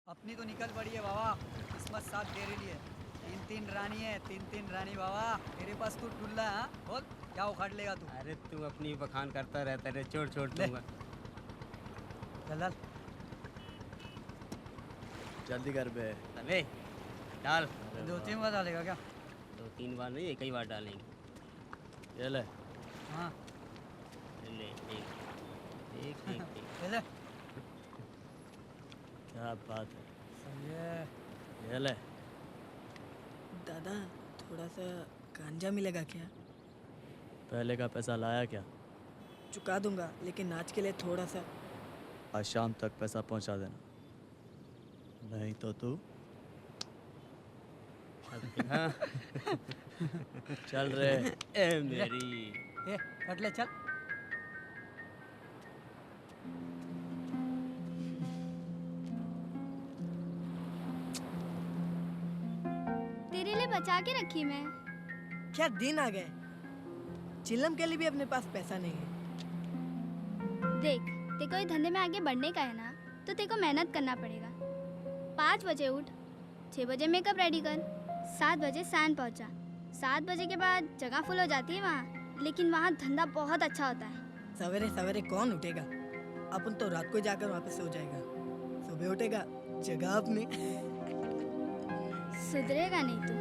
अपनी तो निकल पड़ी है बाबा, किस्मत साथ दे रही है। तीन तीन रानी है, तीन तीन रानी बाबा। तेरे पास तू टुल्ला है, हाँ? बोल क्या उखाड़ लेगा तू? अरे तू अपनी बखान करता रहता रे, छोड़ छोड़ ले। दूंगा। चल चल जल्दी कर बे। अबे डाल। दो तीन बार डालेगा क्या? 2-3 बार नहीं, एक ही बार डालेंगे। ये ले। हाँ ले एक एक एक एक। ले ले। क्या बात है। सही है। ये ले। दादा थोड़ा सा गांजा मिलेगा क्या? पहले का पैसा लाया क्या? चुका दूंगा, लेकिन आज के लिए थोड़ा सा। आज शाम तक पैसा पहुंचा देना, नहीं तो तू हाँ। चल रे। ए मेरी ए कट ले चल। तेरे लिए बचा के रखी मैं। क्या दिन आ गए, चिल्लम के लिए भी अपने पास पैसा नहीं है। देख, तेरे को ये धंधे में आगे बढ़ने का है ना, तो तेरे को मेहनत करना पड़ेगा। 5 बजे उठ, 6 बजे मेकअप रेडी कर, 7 बजे सैन पहुंचा। 7 बजे के बाद जगह फुल हो जाती है वहाँ, लेकिन वहाँ धंधा बहुत अच्छा होता है। सवेरे सवेरे कौन उठेगा? अपन तो रात को जाकर वापस सो जाएगा। सुबह उठेगा, जगह अपनी। सुधरेगा नहीं तू।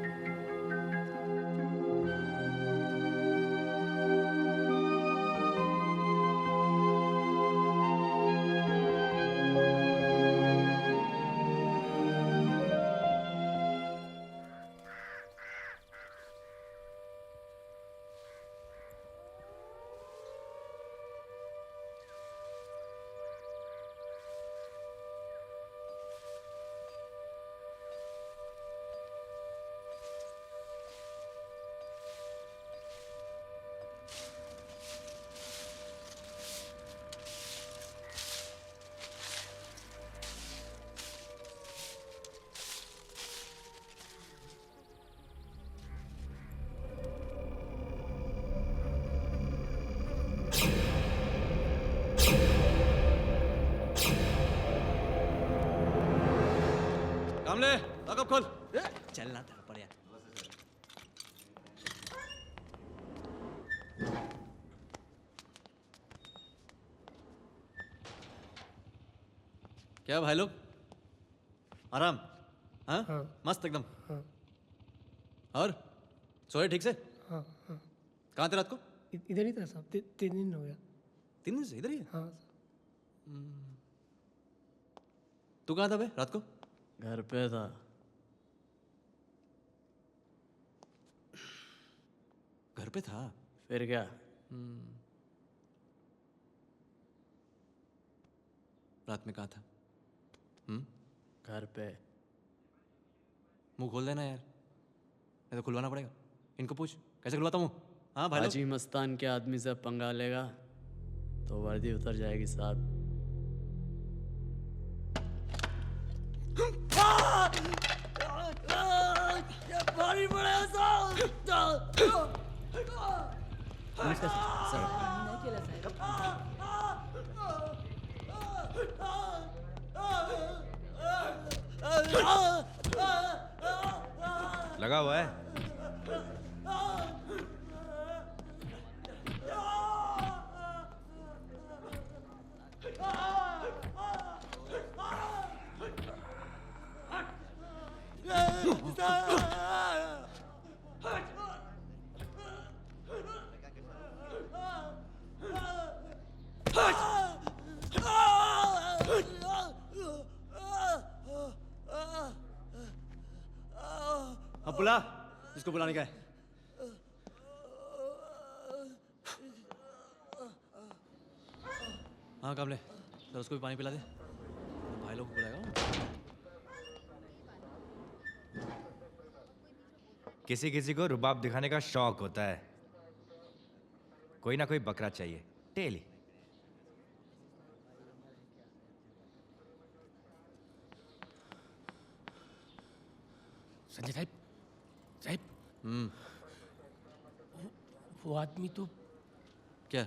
कामले लॉकअप खोल। चलना था पर यार। क्या भाई लोग, आराम? हाँ मस्त एकदम। और सोए ठीक से? हाँ हाँ, कहाँ थे रात को? इधर ही था साहब। 3 दिन हो गया। 3 दिन से इधर ही है? हाँ तू कहाँ था बे रात को? घर पे था। घर पे था? फिर क्या? रात में कहाँ था? घर पे। मुंह खोल देना यार, नहीं तो खुलवाना पड़ेगा। इनको पूछ कैसे खुलवाता मुंह। हाँ भाई लोग। हाजी मस्तान के आदमी से पंगा लेगा तो वर्दी उतर जाएगी साहब। लगा हुआ है। अब बुला जिसको बुलाने का है। हाँ कामले, सर उसको भी पानी पिला दे, भाई लोग को बुलाएगा। किसी किसी को रुबाब दिखाने का शौक होता है, कोई ना कोई बकरा चाहिए डेली। संजय साहब, साहब वो आदमी तो क्या?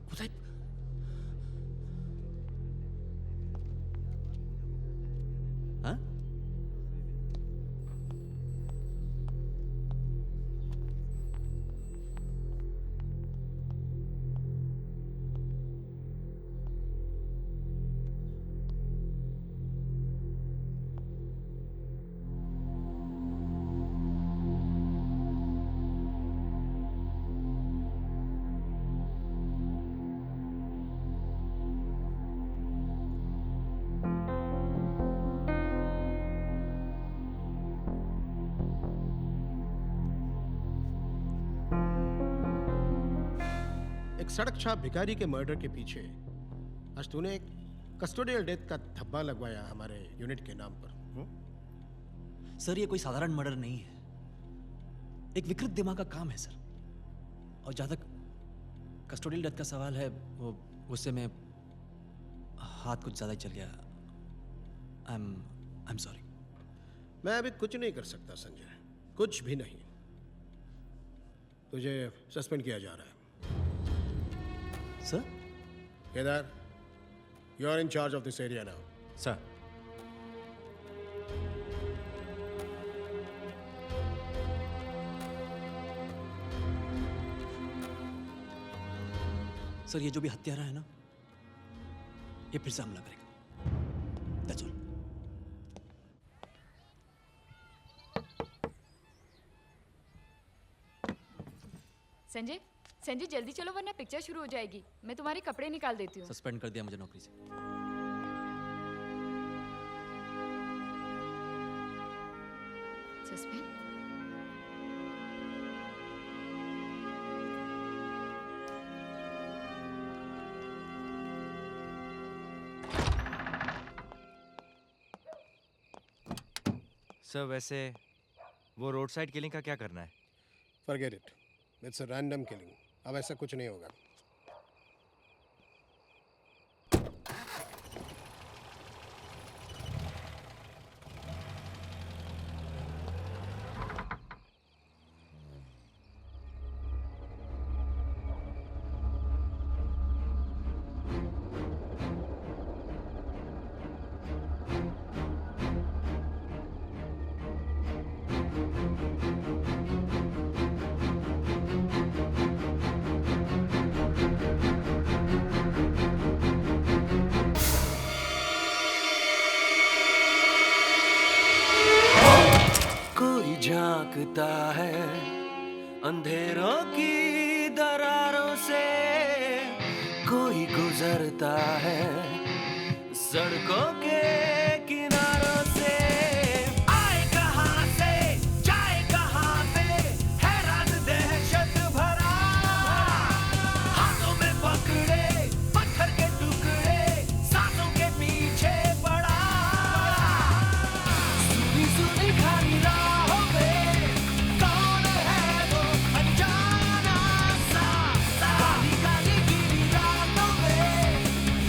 वो साहब एक सड़क छाप भिखारी के मर्डर के पीछे आज तूने एक कस्टोडियल डेथ का धब्बा लगवाया हमारे यूनिट के नाम पर। सर ये कोई साधारण मर्डर नहीं है, एक विकृत दिमाग का काम है सर। और जहां तक कस्टोडियल डेथ का सवाल है, वो उससे में हाथ कुछ ज्यादा ही चल गया। I am sorry. मैं अभी कुछ नहीं कर सकता संजय, कुछ भी नहीं। तुझे सस्पेंड किया जा रहा है। Sir? Kedar, you are in charge of this area now. Sir. Sir ये जो भी हत्यारा है ना, ये फिर से हमला करेगा। That's all. संजय, संजय जल्दी चलो वरना पिक्चर शुरू हो जाएगी। मैं तुम्हारे कपड़े निकाल देती हूँ। सस्पेंड कर दिया मुझे नौकरी से। सस्पेंड? सर वैसे वो रोड साइड किलिंग का क्या करना है? Forget it, it's a random killing. अब ऐसा कुछ नहीं होगा। झांकता है अंधेरों की दरारों से, कोई गुजरता है सड़कों के किनारों से। आए कहां से जाए कहां पे, हैरान दहशत भरा, हाथों में पकड़े पत्थर के टुकड़े, सांसों के पीछे पड़ा। सुनी सुनी खाली राहों पे कौन है वो अनजाना सा, काली काली गीली रातों में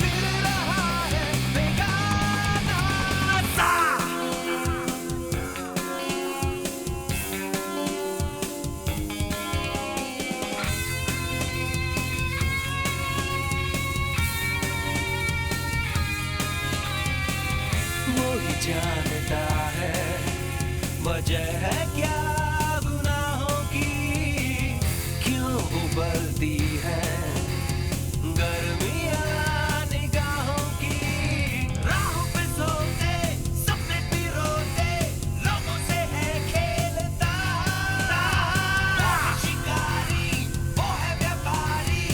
फिर रहा है बेगाना सा। वो ही जानता है वजह है क्या गुनाहों की, क्यों उबलती है गर्मियां निगाहों की। राहों पे सोते सपने पिरोते, लोगों से है खेलता। वो है शिकारी वो है व्यापारी,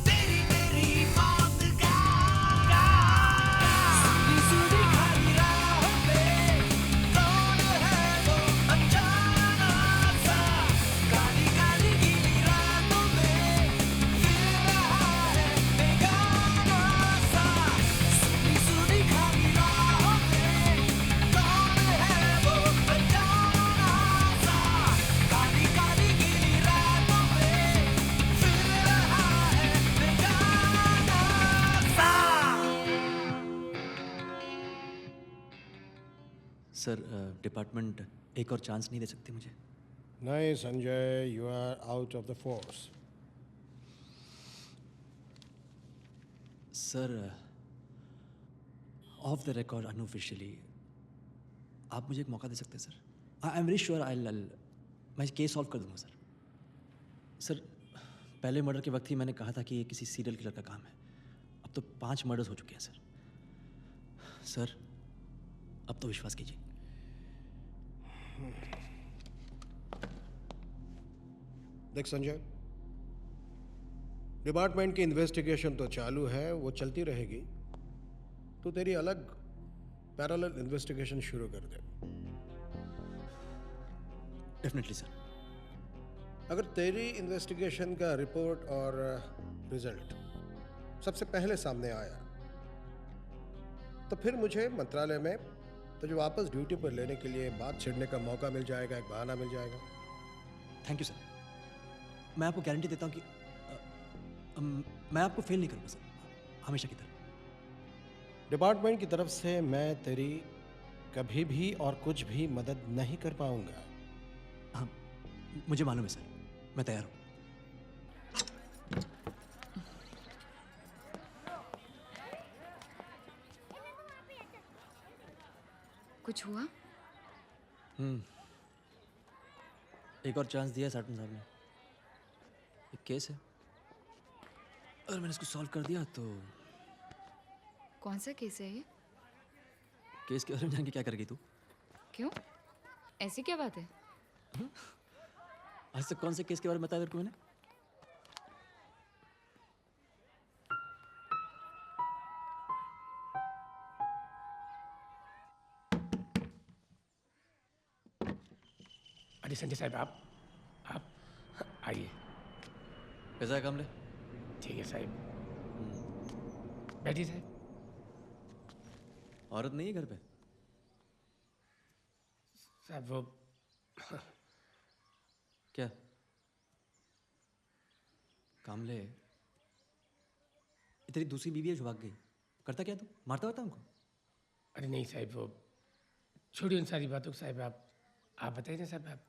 तेरी मेरी मौत का। सुनी सुनी खाली राहों पे कौन है वो अनजाना सा, काली काली गीली रातों में फिर रहा है बेगाना सा। सुनी सुनी खाली राहों पे कौन है वो अनजाना सा, काली काली गीली रातों में फिर रहा है बेगाना सा। सर डिपार्टमेंट एक और चांस नहीं दे सकती मुझे? नहीं Sanjay, you are out of the force. Sir off the record unofficially आप मुझे एक मौका दे सकते हैं sir? I am very sure I मैं केस सॉल्व कर दूंगा सर। सर पहले मर्डर के वक्त ही मैंने कहा था कि ये किसी सीरियल किलर का काम है। अब तो 5 मर्डर्स हो चुके हैं सर। सर अब तो विश्वास कीजिए। देख संजय, डिपार्टमेंट की इन्वेस्टिगेशन तो चालू है, वो चलती रहेगी। तो तेरी अलग पैरेलल इन्वेस्टिगेशन शुरू कर दे। Definitely sir. अगर तेरी इन्वेस्टिगेशन का रिपोर्ट और रिजल्ट सबसे पहले सामने आया तो फिर मुझे मंत्रालय में तुझे वापस ड्यूटी पर लेने के लिए बात छिड़ने का मौका मिल जाएगा, एक बहाना मिल जाएगा। Thank you sir. मैं आपको गारंटी देता हूँ कि मैं आपको फेल नहीं करूँगा सर, हमेशा की तरह। डिपार्टमेंट की तरफ से मैं तेरी कभी भी और कुछ भी मदद नहीं कर पाऊंगा। हाँ, मुझे मालूम है सर, मैं तैयार हूँ। कुछ हुआ? एक और चांस दिया साटन साहब ने। एक केस है, अगर मैंने इसको सॉल्व कर दिया तो। कौन सा केस है ये? केस के बारे में जान के क्या करेगी तू? क्यों? ऐसी क्या बात है? आज तक कौन से केस के बारे में बताया तेरे को मैंने? अरे संजय साहब, आप आइए। कैसा है कमले? ठीक है साहब, बैठिए साहब। औरत नहीं है घर पे? साहब वो क्या कामले, ये तेरी दूसरी बीवी है जो भाग गई, करता क्या तू? मारता होता हमको? अरे नहीं साहब, वो छोड़िए उन सारी बातों को साहब। आप बताइए ना साहब, आप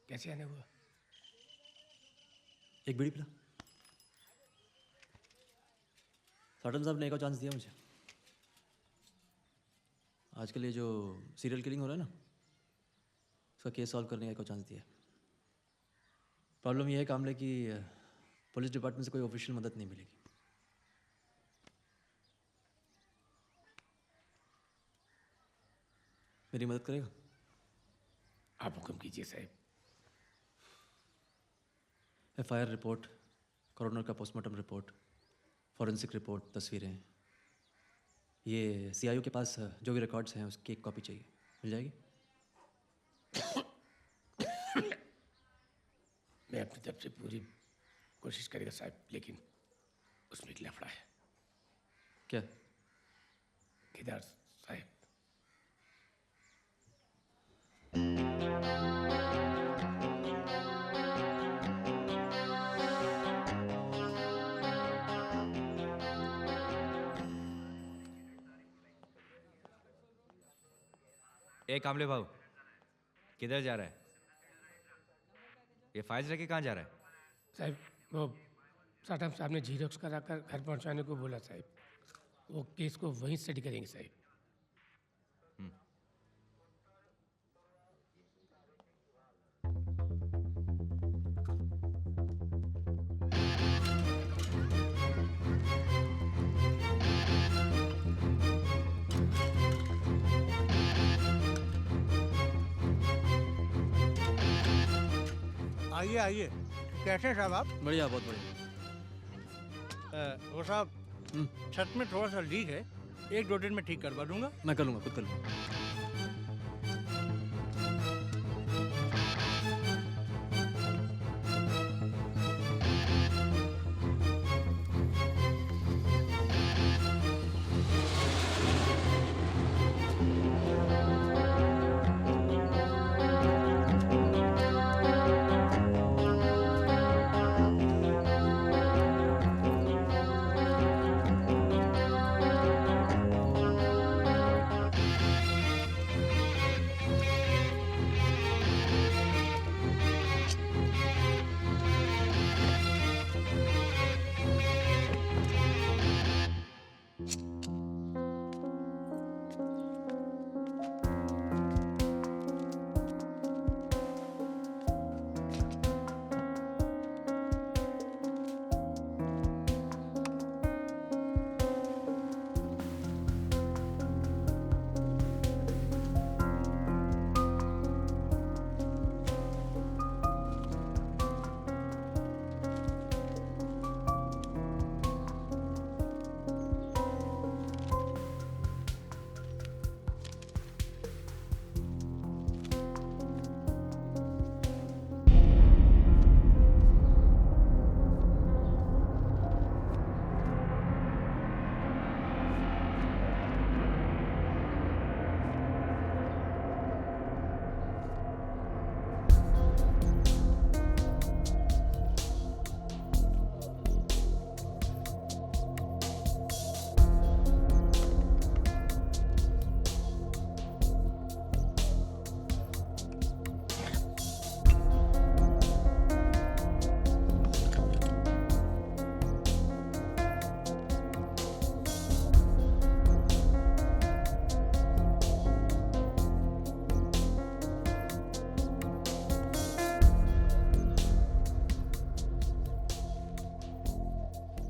कैसे आने हुआ? एक बीड़ी पिला। साटन साहब ने एक और चांस दिया मुझे। आजकल ये जो सीरियल किलिंग हो रहा है ना, उसका केस सॉल्व करने का एक और चांस दिया। प्रॉब्लम ये है कामले कि पुलिस डिपार्टमेंट से कोई ऑफिशियल मदद नहीं मिलेगी। मेरी मदद करेगा? आप हुक्म कीजिए साहब। FIR रिपोर्ट, कॉरोनर का पोस्टमार्टम रिपोर्ट, फॉरेंसिक रिपोर्ट, तस्वीरें, ये CIO के पास जो भी रिकॉर्ड्स हैं उसकी एक कॉपी चाहिए, मिल जाएगी? मैं अपनी तरफ से पूरी कोशिश करेगा साहब, लेकिन उसमें एक लफड़ा है। क्या? केदार साहब, ए कामले भाऊ, किधर जा रहा है? ये फाइल्स रख के कहाँ जा रहा है? साहब वो साटम साहब ने जीरोक्स कराकर घर पहुंचाने को बोला साहब। वो केस को वहीं स्टडी करेंगे साहब। आइए आइए, कैसे हैं साहब आप? बढ़िया, बहुत बढ़िया। वो साहब, छत में थोड़ा सा लीक है, 1-2 दिन में ठीक करवा दूंगा। मैं कर लूँगा, खुद कर लूँगा।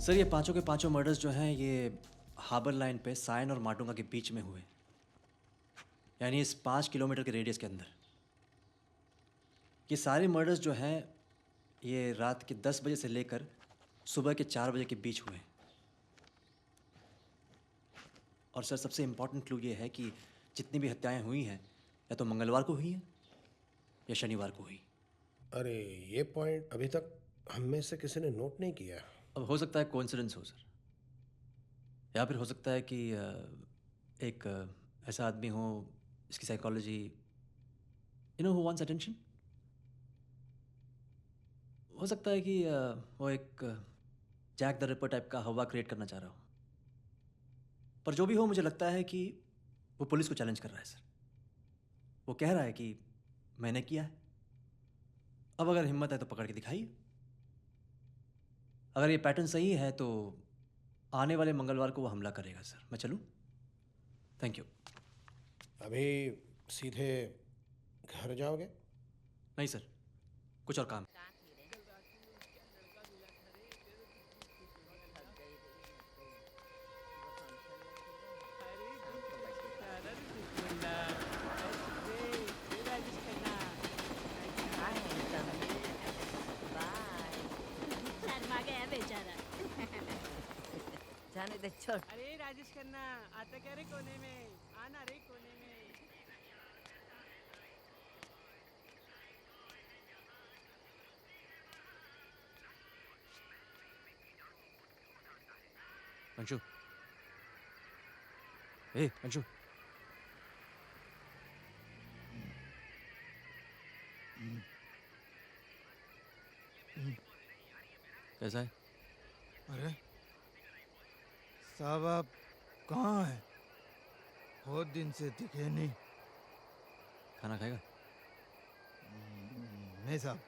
सर ये पांचों के पांचों मर्डर्स जो हैं ये हार्बर लाइन पे सायन और माटुंगा के बीच में हुए, यानी इस 5 किलोमीटर के रेडियस के अंदर। ये सारे मर्डर्स जो हैं ये रात के 10 बजे से लेकर सुबह के 4 बजे के बीच हुए। और सर सबसे इम्पोर्टेंट क्लू ये है कि जितनी भी हत्याएं हुई हैं या तो मंगलवार को हुई हैं या शनिवार को हुई। अरे ये पॉइंट अभी तक हम में से किसी ने नोट नहीं किया। अब हो सकता है कोइंसिडेंस हो सर, या फिर हो सकता है कि एक ऐसा आदमी हो इसकी psychology you know who wants attention. हो सकता है कि वो एक जैक द रिपर टाइप का हवा क्रिएट करना चाह रहा हो। पर जो भी हो मुझे लगता है कि वो पुलिस को चैलेंज कर रहा है सर। वो कह रहा है कि मैंने किया है, अब अगर हिम्मत है तो पकड़ के दिखाइए। अगर ये पैटर्न सही है तो आने वाले मंगलवार को वो हमला करेगा सर। मैं चलूं? Thank you. अभी सीधे घर जाओगे? नहीं सर, कुछ और काम। जाने दे, छोड़। अरे राजेश खन्ना आता क्या रे कोने में, आना रे कोने में। अंशु, ए अंशु, कैसा है? अरे साहब आप कहाँ हैं? बहुत दिन से दिखे नहीं। खाना खाएगा? नहीं साहब,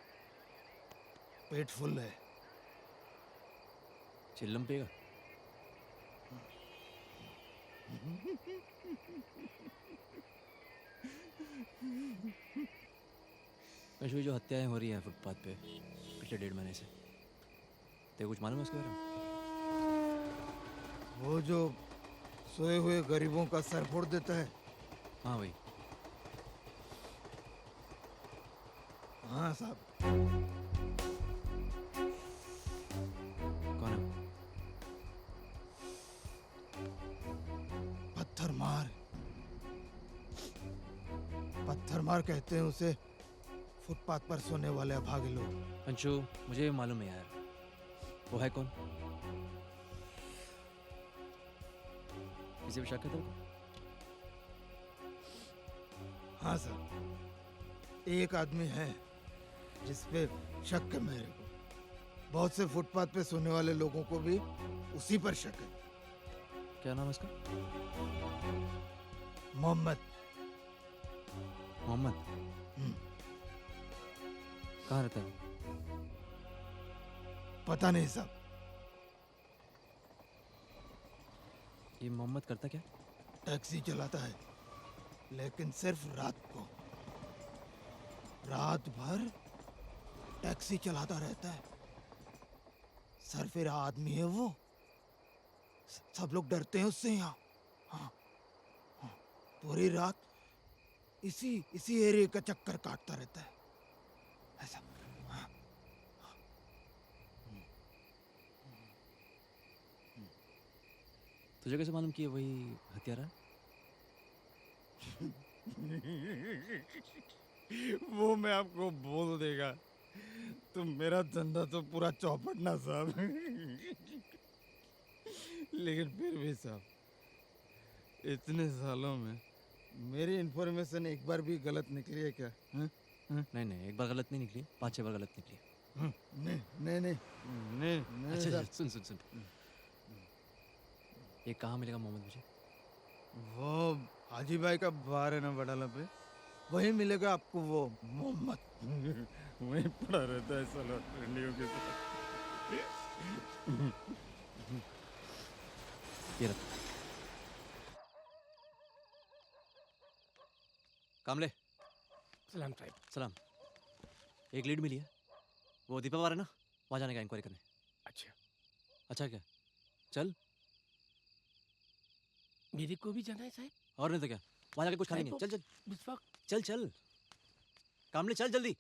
पेट फुल है। चिल्लम पिएगा? अंशु, जो हत्याएं हो रही हैं फुटपाथ पे पिछले 1.5 महीने से, तेरे कुछ मालूम है उसके बारे में? वो जो सोए हुए गरीबों का सर फोड़ देता है। हाँ भाई। हाँ साहब। कौन है? पत्थर मार, पत्थर मार कहते हैं उसे। फुटपाथ पर सोने वाले अभागे लोग। अंशु, मुझे भी मालूम है यार, वो है कौन? किसी पे शक है तेरे को? हाँ साहब, एक आदमी है जिस पे शक है मेरे को। बहुत से फुटपाथ पे सोने वाले लोगों को भी उसी पर शक है। क्या नाम है उसका? मोहम्मद। मोहम्मद? कहाँ रहता है? पता नहीं साहब। ये मोहम्मद करता क्या? टैक्सी चलाता है, लेकिन सिर्फ रात को। रात भर टैक्सी चलाता रहता है। सरफिरा आदमी है वो। सब लोग डरते हैं उससे यहाँ। हाँ, हाँ, पूरी रात इसी एरिया का चक्कर काटता रहता है ऐसा। हाँ, तुझे कैसे मालूम कि ये वही हत्यारा है? वो मैं आपको बोल देगा तो मेरा धंधा तो पूरा चौपट ना साहब। लेकिन फिर भी साहब, इतने सालों में मेरी इन्फॉर्मेशन एक बार भी गलत निकली है क्या? नहीं, एक बार गलत नहीं निकली, 5-6 बार गलत निकली। नहीं अच्छा, सुन। ये कहाँ मिलेगा मोहम्मद मुझे? वो हाजी भाई का बार है ना बडाला पे, वहीं मिलेगा आपको वो मोहम्मद। वहीं पड़ा रहता है साला ट्रेंडियों के साथ। ये रख। कामले। सलाम साहब। सलाम। एक लीड मिली है, वो दीपा वार है ना, वहाँ जाने का इंक्वायरी करने। अच्छा। अच्छा क्या, चल। मेरे को भी जाना है साहब। और नहीं तो क्या, वहाँ जाके कुछ खा लेंगे। चल चल विश्वास चल चल, कामले चल जल्दी।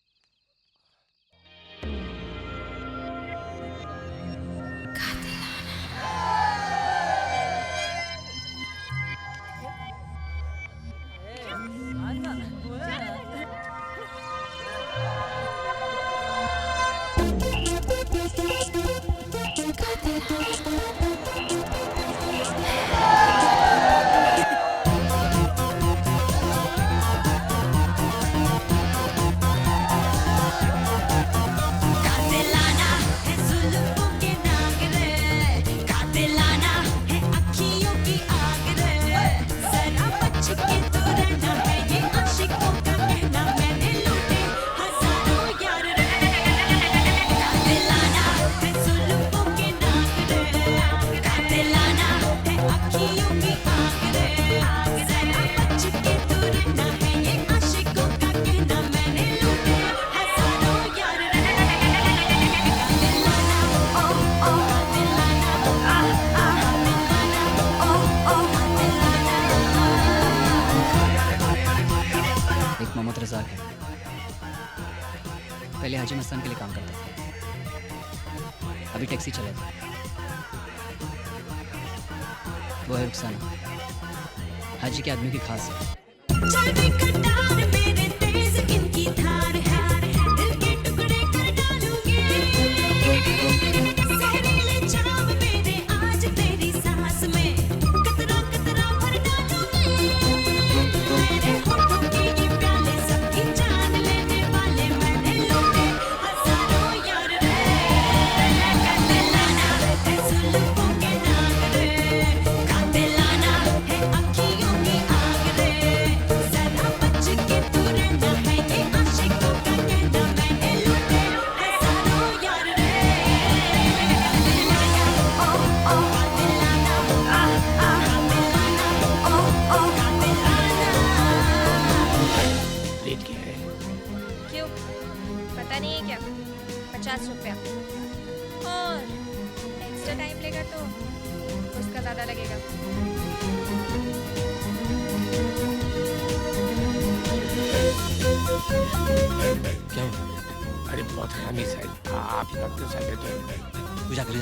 एक मोहम्मद रज़ाक है, पहले हाजी मस्तान के लिए काम करता था, अभी टैक्सी चलाता है। वो है रुखसाना, हाजी के आदमी की खास है। क्यों, पता नहीं है क्या? 50 रुपया, और एक्स्ट्रा टाइम लेगा तो उसका ज़्यादा लगेगा। क्या हुआ? अरे बहुत हरामी साहब, आप ही वक्त साहब तू जा कर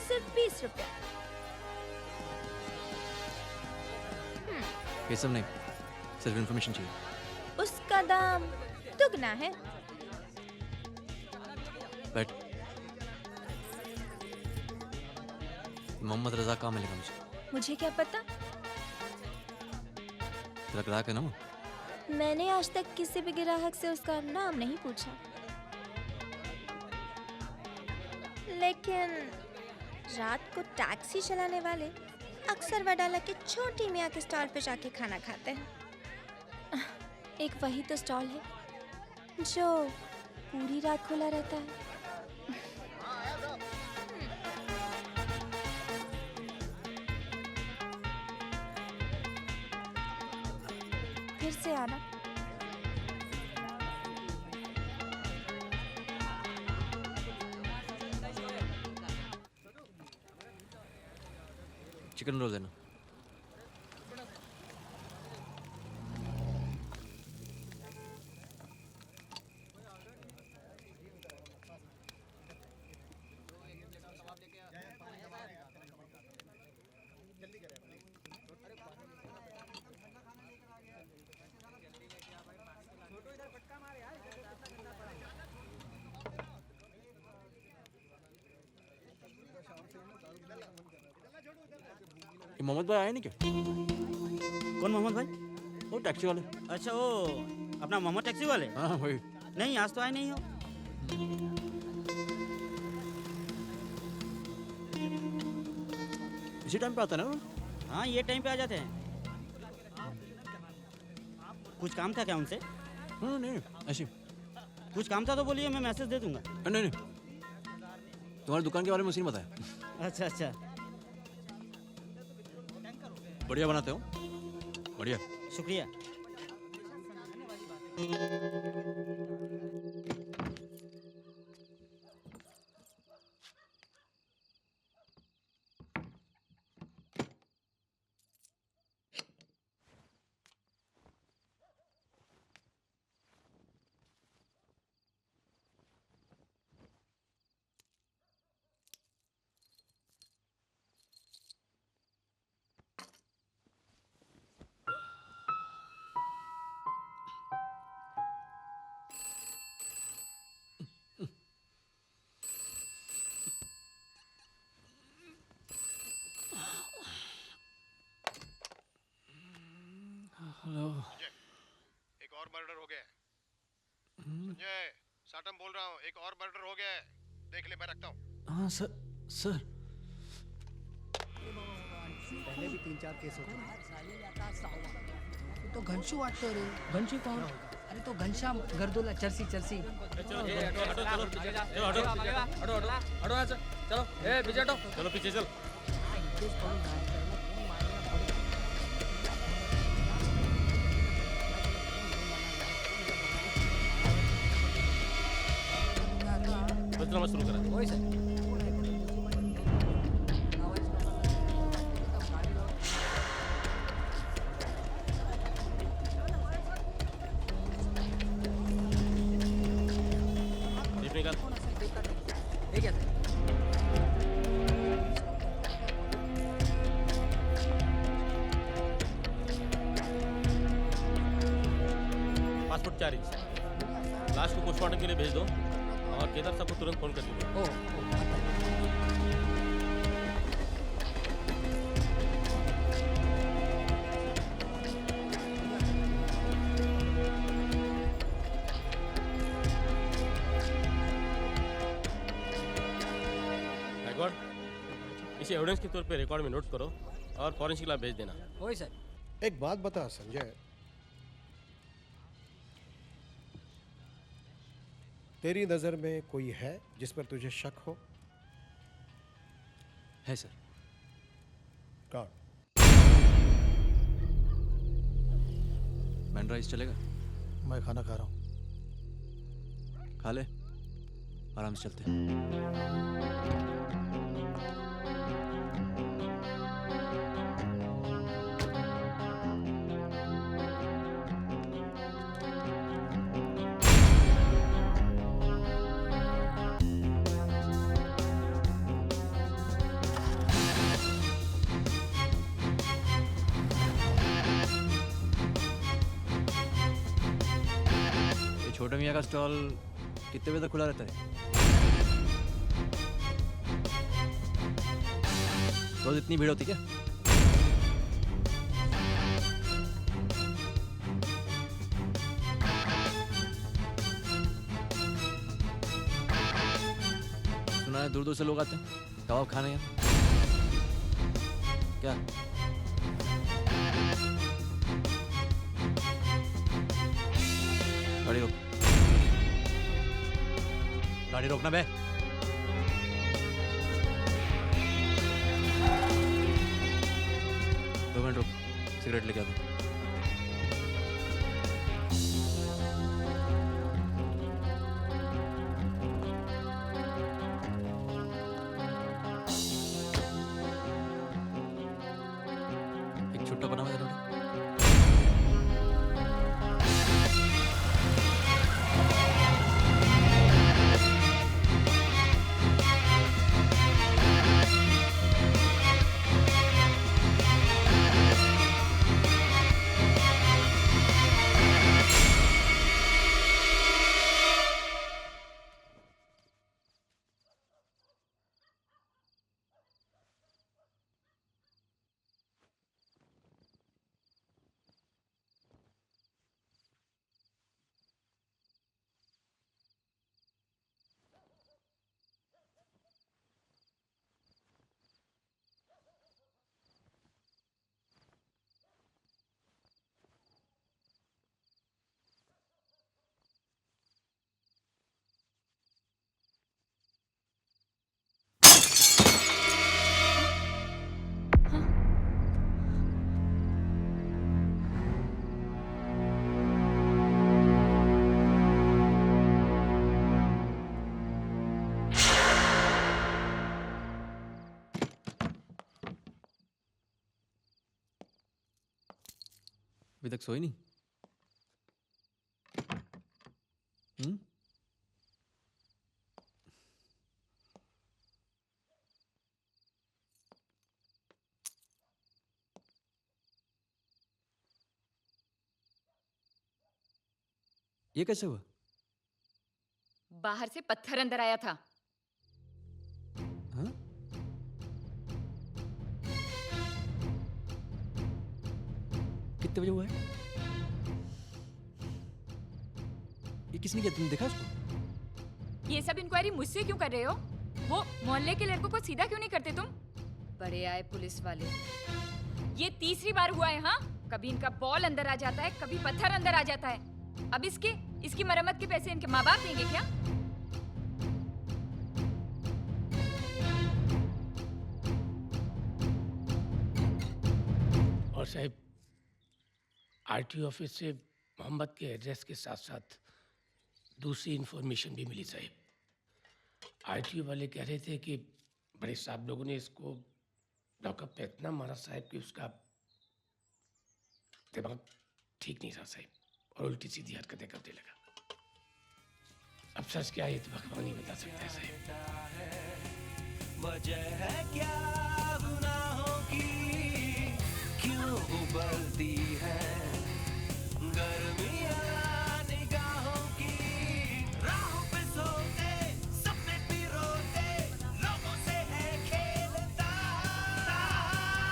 सिर्फ 20 रुपया। ये सब नहीं, सिर्फ इन्फॉर्मेशन चाहिए। उसका दाम दुगना है। बैठ। मोहम्मद रज़ा कहाँ मिलेगा मुझे? मुझे क्या पता, तेरा ग्राहक है ना वो? मैंने आज तक किसी भी ग्राहक से उसका नाम नहीं पूछा, लेकिन रात को टैक्सी चलाने वाले अक्सर वडाला के छोटी मियाँ के स्टॉल पे जाके खाना खाते हैं। एक वही तो स्टॉल है जो पूरी रात खुला रहता है। फिर से आना। चिकन रोल देना। कि मोहम्मद भाई आए नहीं क्या? कौन मोहम्मद भाई? वो टैक्सी वाले। अच्छा वो अपना मोहम्मद टैक्सी वाले? हाँ वही। नहीं आज तो आए नहीं हो। इसी टाइम पे आता है ना वो? हाँ ये टाइम पे आ जाते हैं। कुछ काम था क्या उनसे? नहीं ऐसे। कुछ काम था तो बोलिए, मैं मैसेज दे दूंगा। नहीं तुम्हारी दुकान के बारे में उसी ने बताया। अच्छा अच्छा। बढ़िया बनाते हो, बढ़िया। शुक्रिया। हेलो। एक और मर्डर हो गया है। संजय, साटम बोल रहा हूँ, एक और मर्डर हो गया है। देख ले, मैं रखता हूँ। हाँ सर। पहले भी 3-4 केस हो चुके। तो घनशू वाटतो रे. घनशी कौन? अरे तो घनश्याम गर्दोला चर्सी. चलो पीछे चल। पंचनामा शुरू करा। होय सर. ठीक है सर. Passport 4 inch. लाश को पोस्टमार्टम के लिए भेज दो और केदार साहब को तुरंत फोन कर दीजिए। इसे एविडेंस के तौर पे रिकॉर्ड में नोट करो और फॉरेंसिक लैब भेज देना। होय सर. एक बात बता संजय, तेरी नजर में कोई है जिस पर तुझे शक हो? है सर। कौन? मैन राइस चलेगा? मैं खाना खा रहा हूँ। खा ले, आराम से चलते हैं। छोटे मियाँ का स्टॉल कितने बजे तक खुला रहता है? रोज इतनी भीड़ होती क्या? सुना है दूर दूर से लोग आते हैं कबाब खाने यहाँ। क्या? गाड़ी रोक। गाड़ी रोकना बे। 2 मिनट रुक, सिगरेट लेके आता हूँ। एक छुट्टा बना हुआ है रोटी। अभी तक सोई नहीं? ये कैसे हुआ? बाहर से पत्थर अंदर आया था। हाँ? कितने बजे हुआ है? ये किसने किया? तुमने देखा उसको? ये सब इंक्वायरी मुझसे क्यों कर रहे हो? वो मोहल्ले के लड़कों को सीधा क्यों नहीं करते तुम? बड़े आए पुलिस वाले। ये तीसरी बार हुआ है। हाँ, कभी इनका बॉल अंदर आ जाता है, कभी पत्थर अंदर आ जाता है। अब इसकी मरम्मत के पैसे इनके माँ बाप देंगे क्या? और साहब, आरटीओ ऑफिस से मोहम्मद के एड्रेस के साथ साथ दूसरी इंफॉर्मेशन भी मिली साहब। आरटीओ वाले कह रहे थे कि बड़े साहब लोगों ने इसको लॉकअप पे इतना मारा साहब कि उसका दिमाग ठीक नहीं था साहब, और उल्टी सीधी हरकतें करने लगा। अब सच क्या है ये तो भगवान ही बता सकता है साहब। वजह है क्या गुनाहों की, क्यों उबलती है गर्मियां निगाहों की, राहों पे सोते सपने पिरोते लोगों से है खेलता,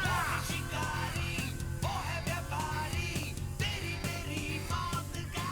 वो है शिकारी वो है व्यापारी, तेरी मेरी मौत का।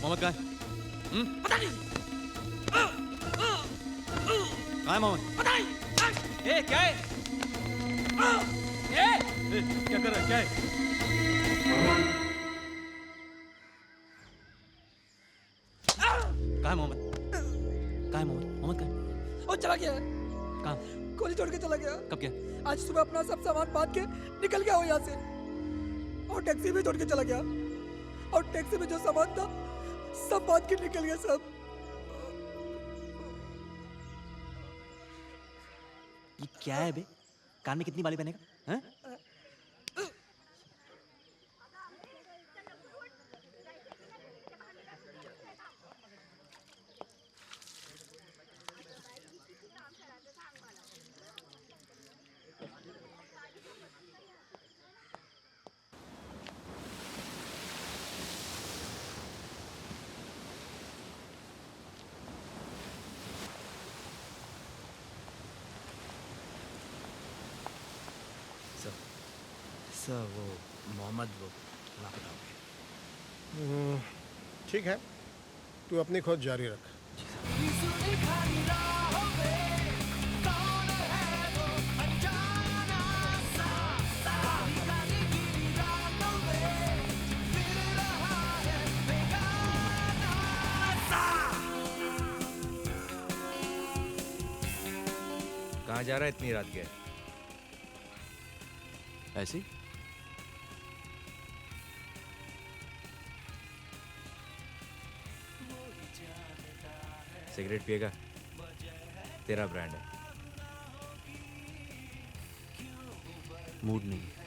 मोहम्मद कहाँ है? पता नहीं। कहाँ है मोहम्मद? पता नहीं। ए क्या है? ए क्या कर रहा है? क्या है? कहाँ है मोहम्मद? कहाँ है मोहम्मद? मोहम्मद कहाँ है? वो चला गया है। कहाँ? गोली छोड़ के चला गया। कब गया? आज सुबह अपना सब सामान बांध के निकल गया वो यहाँ से, और टैक्सी भी छोड़ के चला गया, और टैक्सी में जो सामान था सब बांध के निकल गया सब। ये क्या है बे? कान में कितनी बाली पहनेगा? हैं? सर वो मोहम्मद वो लापता हो गए। ठीक है, तू अपनी खोज जारी रख। कहाँ जा रहा है इतनी रात के? ऐसे ही? सिगरेट पिएगा? तेरा ब्रांड है। मूड नहीं है।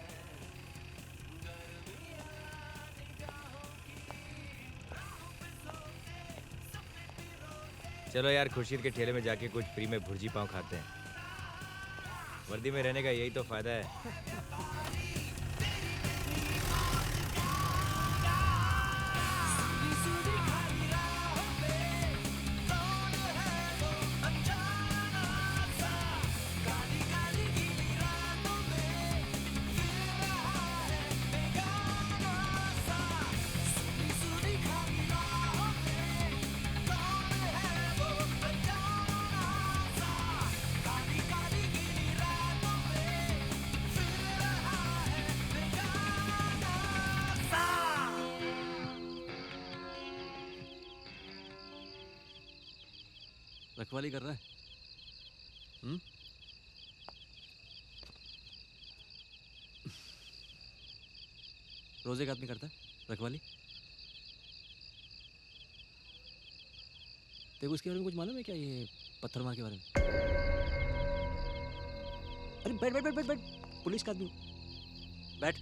चलो यार, खुर्शीद के ठेले में जाके कुछ फ्री में भुर्जी पाव खाते हैं। वर्दी में रहने का यही तो फायदा है। रखवाली कर रहा है? रोज एक आदमी करता है रखवाली? तेरे को इसके बारे में कुछ मालूम है क्या, ये पत्थर मार के बारे में? अरे बैठ बैठ बैठ बैठ बैठ, पुलिस का आदमी बैठ।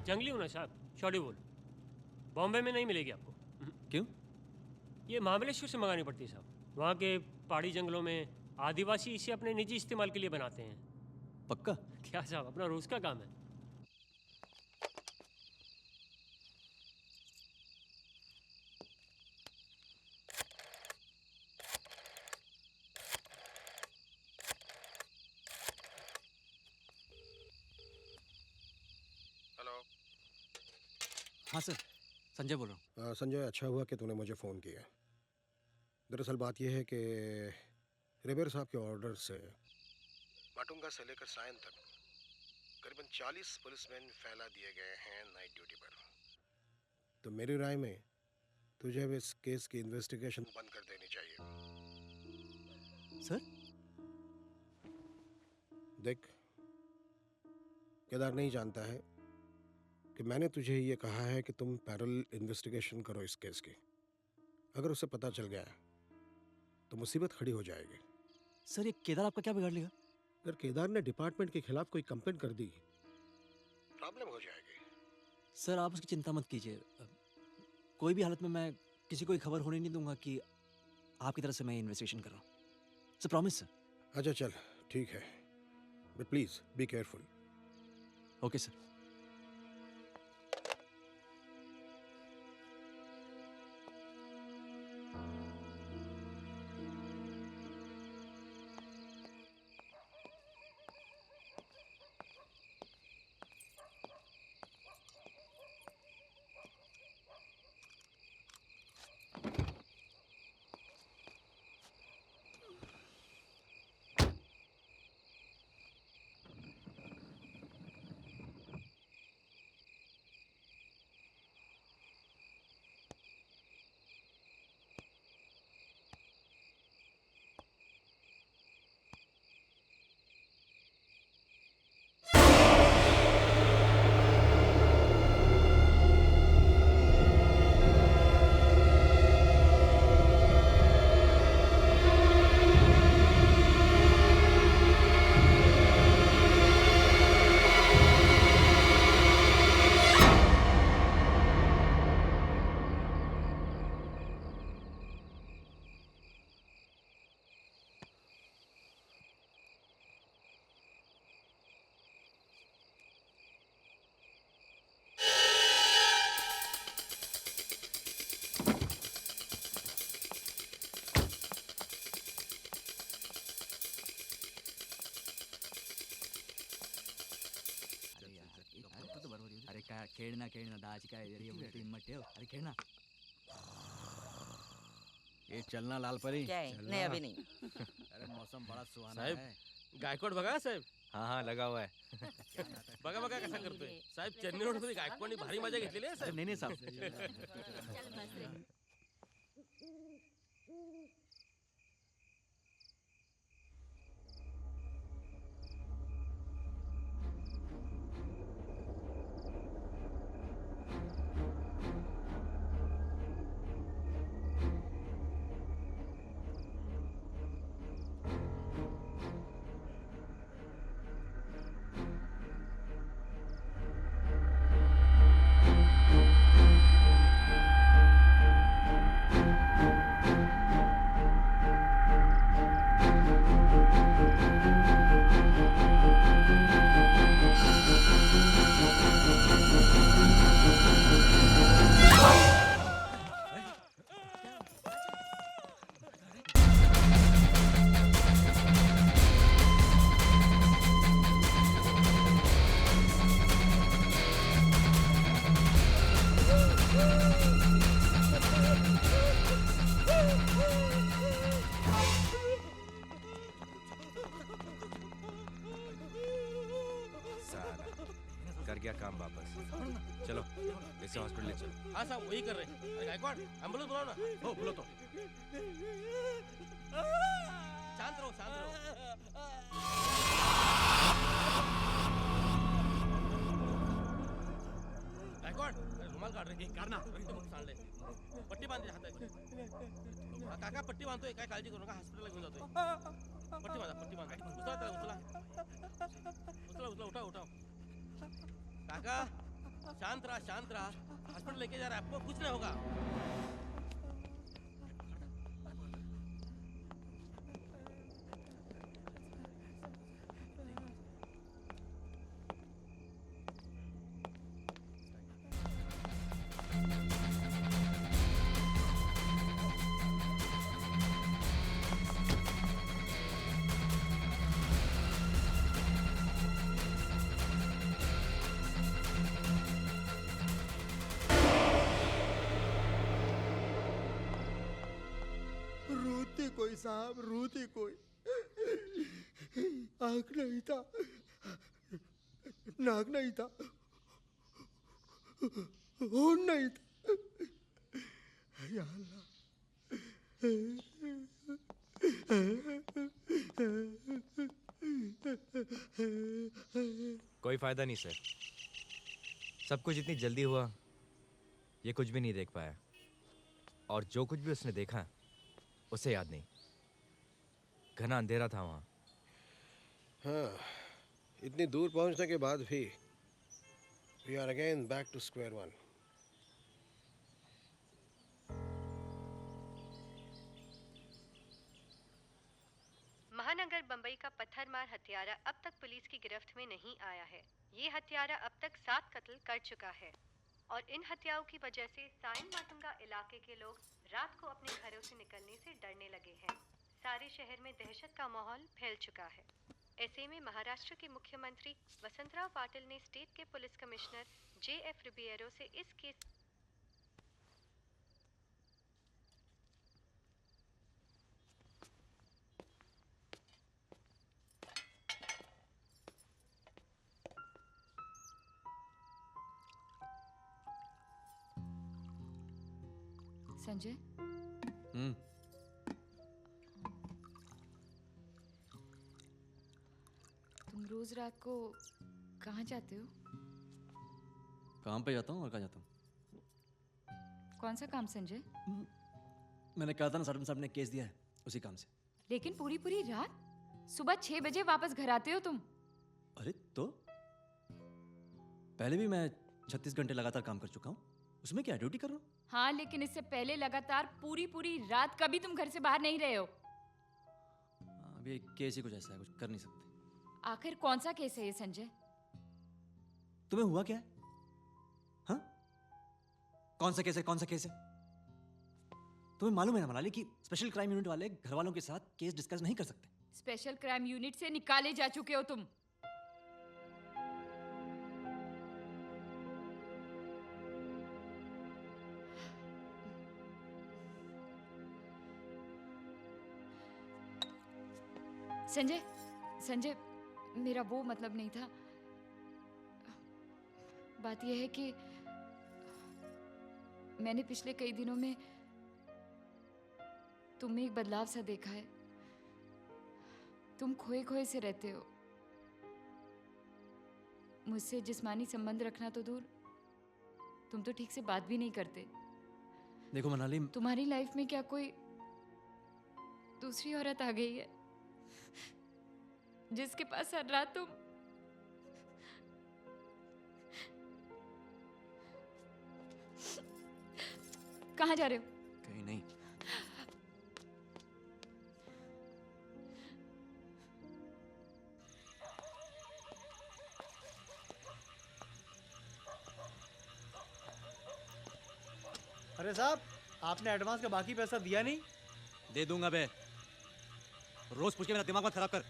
जंगली हूँ ना साहब, शॉर्टी बोल। बॉम्बे में नहीं मिलेगी आपको। क्यों? ये महाबलेश्वर से मंगानी पड़ती है साहब। वहाँ के पहाड़ी जंगलों में आदिवासी इसे अपने निजी इस्तेमाल के लिए बनाते हैं। पक्का? क्या साहब, अपना रोज का काम है। हेलो। हाँ सर, संजय बोल रहा हूँ। संजय, अच्छा हुआ कि तूने मुझे फ़ोन किया। दरअसल बात यह है कि रिबेर साहब के ऑर्डर से माटुंगा से लेकर सायन तक करीबन 40 पुलिसमैन फैला दिए गए हैं नाइट ड्यूटी पर। तो मेरी राय में तुझे अब इस केस की इन्वेस्टिगेशन बंद कर देनी चाहिए। सर? देख, केदार नहीं जानता है कि मैंने तुझे ये कहा है कि तुम पैरेलल इन्वेस्टिगेशन करो इस केस की। अगर उसे पता चल गया तो मुसीबत खड़ी हो जाएगी। सर, ये केदार आपका क्या बिगाड़ लेगा? अगर केदार ने डिपार्टमेंट के खिलाफ कोई कंप्लेंट कर दी, प्रॉब्लम हो जाएगी। सर, आप उसकी चिंता मत कीजिए। कोई भी हालत में मैं किसी को खबर होने नहीं दूंगा कि आपकी तरफ से मैं इन्वेस्टिगेशन कर रहा हूँ। Sir, promise sir. अच्छा चल, ठीक है, but please be careful. Okay sir. अरे काय खेळना खेळना दाजी काय अरे उलटी हिम्मत ठेव अरे खेळना ये चलना लाल परी क्या है? नहीं, अभी नहीं। अरे मौसम बड़ा सुहाना साहेब, है गायकवाड बघा साहेब. हाँ लगा हुआ है. बघा बघा कसा करतोय साहेब. चेन्नई रोड मध्ये गायकवाडने भारी मजा घेतलेली आहे साहेब. नहीं साहब. कर गया काम वापस. चलो इसे हॉस्पिटल ले चलो. हाँ साहब वही कर रहे हैं. अरे गायकवाड एम्बुलेंस बुलाओ ना. हो बुलाता हूँ. शांत रहो शांत रहो. गायकवाड रुमाल काढ रे. काढ ना. सांडले. पट्टी बांधली हातात. काका पट्टी बांधतोय. काय काळजी करू नका. हॉस्पिटलला घेऊन जातोय. पट्टी बांधा पट्टी बांधा. उचला त्याला उचला. उचला उचला उठाव उठाव. काका शांत रहा हॉस्पिटल लेके जा रहा है आपको, कुछ नहीं होगा। रूती कोई साहब, रूती कोई। आँख नहीं था, नाक नहीं था, होंठ नहीं था। या अल्लाह। कोई फायदा नहीं सर, सब कुछ इतनी जल्दी हुआ, ये कुछ भी नहीं देख पाया, और जो कुछ भी उसने देखा उसे याद नहीं। घना अंधेरा था वहाँ। हाँ, इतनी दूर पहुंचने के बाद भी we are again back to square one. महानगर बंबई का पत्थरमार हत्यारा अब तक पुलिस की गिरफ्त में नहीं आया है। ये हत्यारा अब तक 7 कत्ल कर चुका है और इन हत्याओं की वजह से साइन मातुंगा इलाके के लोग रात को अपने घरों से निकलने से डरने लगे हैं। सारे शहर में दहशत का माहौल फैल चुका है। ऐसे में महाराष्ट्र के मुख्यमंत्री वसंतराव पाटिल ने स्टेट के पुलिस कमिश्नर JF रिबेरो से इस केस संजय, तुम रोज रात को कहाँ जाते हो? काम पे जाता हूँ और कहाँ जाता हूँ? कौन सा काम संजय? मैंने कहा था ना सर्जन साहब ने केस दिया है, उसी काम से। लेकिन पूरी पूरी रात, सुबह 6 बजे वापस घर आते हो तुम। अरे तो पहले भी मैं 36 घंटे लगातार काम कर चुका हूँ, उसमें क्या ड्यूटी कर रहा हूँ। हाँ, लेकिन इससे पहले लगातार पूरी पूरी रात कभी तुम घर से बाहर नहीं रहे हो। अभी केस ही कुछ ऐसा है, कुछ कर नहीं सकते। आखिर कौन सा केस है ये संजय? तुम्हें हुआ क्या है? हाँ, कौन सा केस है, कौन सा केस है? तुम्हें मालूम है ना मनाली कि स्पेशल क्राइम यूनिट वाले घर वालों के साथ केस डिस्कस नहीं कर सकते। स्पेशल क्राइम यूनिट से निकाले जा चुके हो तुम। संजय, संजय, मेरा वो मतलब नहीं था। बात यह है कि मैंने पिछले कई दिनों में तुम में एक बदलाव सा देखा है। तुम खोए खोए से रहते हो। मुझसे जिस्मानी संबंध रखना तो दूर, तुम तो ठीक से बात भी नहीं करते। देखो मनाली, तुम्हारी लाइफ में क्या कोई दूसरी औरत आ गई है जिसके पास हर रात तुम कहाँ जा रहे हो? कहीं नहीं। अरे साहब, आपने एडवांस का बाकी पैसा दिया नहीं? दे दूंगा बे, रोज पूछ के मेरा दिमाग मत खराब कर।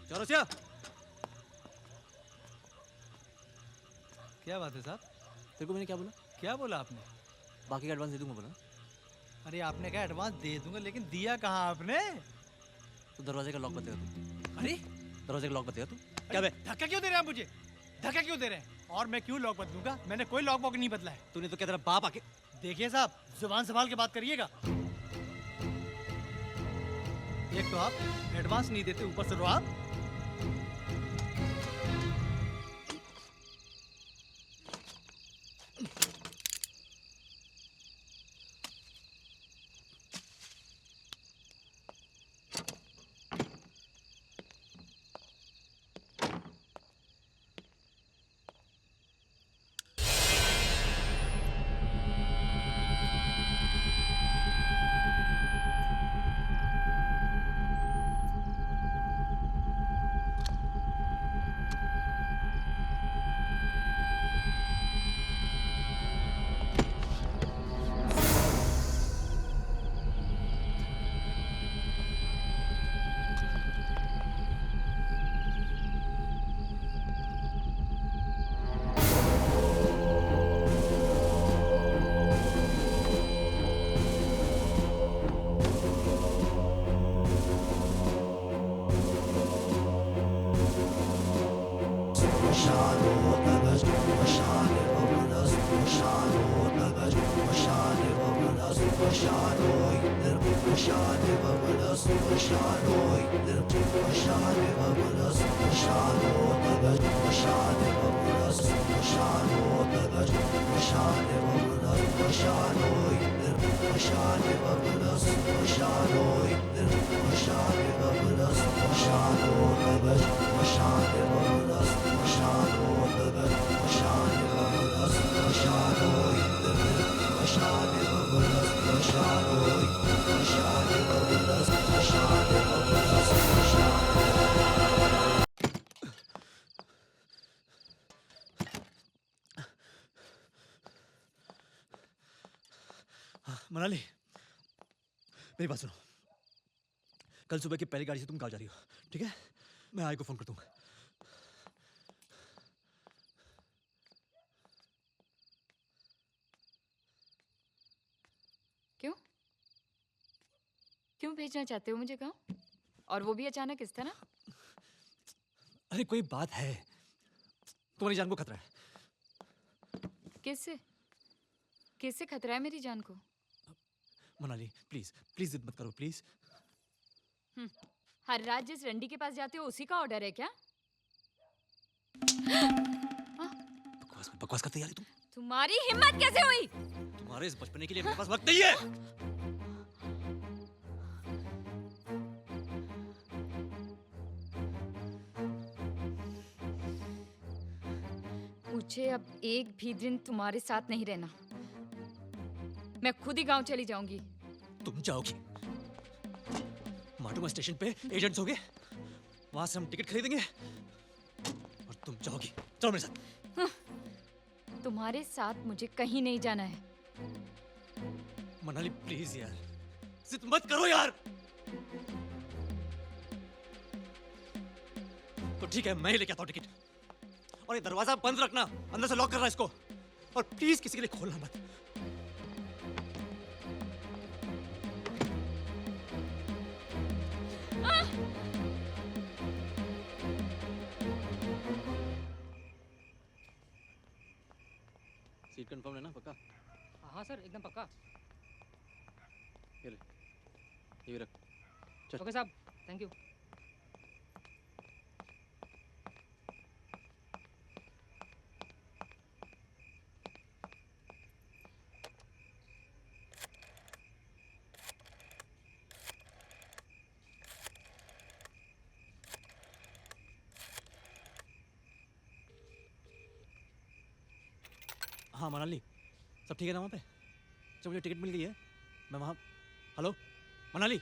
चौरसिया, क्या बात है साहब? तेरे को मैंने क्या बोला? क्या बोला आपने? बाकी का एडवांस दे दूंगा बोला। अरे आपने कहा एडवांस दे दूंगा, लेकिन दिया कहाँ आपने? तो दरवाजे का लॉक बतेगा तू। अरे दरवाजे का लॉक बतेगा तू। क्या बे? धक्का क्यों दे रहे हैं आप मुझे? धक्का क्यों दे रहे हैं? और मैं क्यों लॉक बदलूंगा? मैंने कोई लॉक वॉक नहीं बदला है। तूने तो क्या तेरा बाप आके। देखिए साहब, जुबान संभाल के बात करिएगा। एक तो आप एडवांस नहीं देते, ऊपर से रो आप। मनाली, मेरी बात सुनो। कल सुबह की पहली गाड़ी से तुम गाँव जा रही हो, ठीक है? मैं आई को फोन कर दूंगा। क्यों क्यों भेजना चाहते हो मुझे गाँव? और वो भी अचानक इस तरह? अरे कोई बात है, तुम्हारी जान को खतरा है। किससे किससे खतरा है मेरी जान को? मनाली प्लीज प्लीज जिद मत करो प्लीज। हर रात जिस रंडी के पास जाते हो उसी का ऑर्डर है क्या? बकवास करते यार तुम। तुम्हारी हिम्मत कैसे हुई? तुम्हारे इस बचपने के लिए मेरे पास वक्त नहीं है। मुझे अब एक भी दिन तुम्हारे साथ नहीं रहना। मैं खुद ही गांव चली जाऊंगी। तुम जाओगी? माटुंगा स्टेशन पे एजेंट्स होंगे, वहां से हम टिकट खरीदेंगे और तुम जाओगी। चलो मेरे साथ। तुम्हारे साथ मुझे कहीं नहीं जाना है। मनाली प्लीज यार, जिद मत करो यार। तो ठीक है, मैं ही लेके आता हूँ टिकट। और ये दरवाजा बंद रखना, अंदर से लॉक करना इसको। और प्लीज किसी के लिए खोलना मत। सीट कंफर्म है ना? पक्का? हाँ सर, एकदम पक्का। ये ले, ये रख। चल। ओके साहब, थैंक यू। हाँ मनाली, सब ठीक है ना वहाँ पे? जब मुझे टिकट मिल गई है, मैं वहाँ। Hello Manali,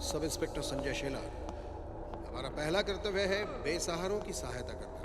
sub inspector Sanjay Shelar. हमारा पहला कर्तव्य है बेसहारों की सहायता करना।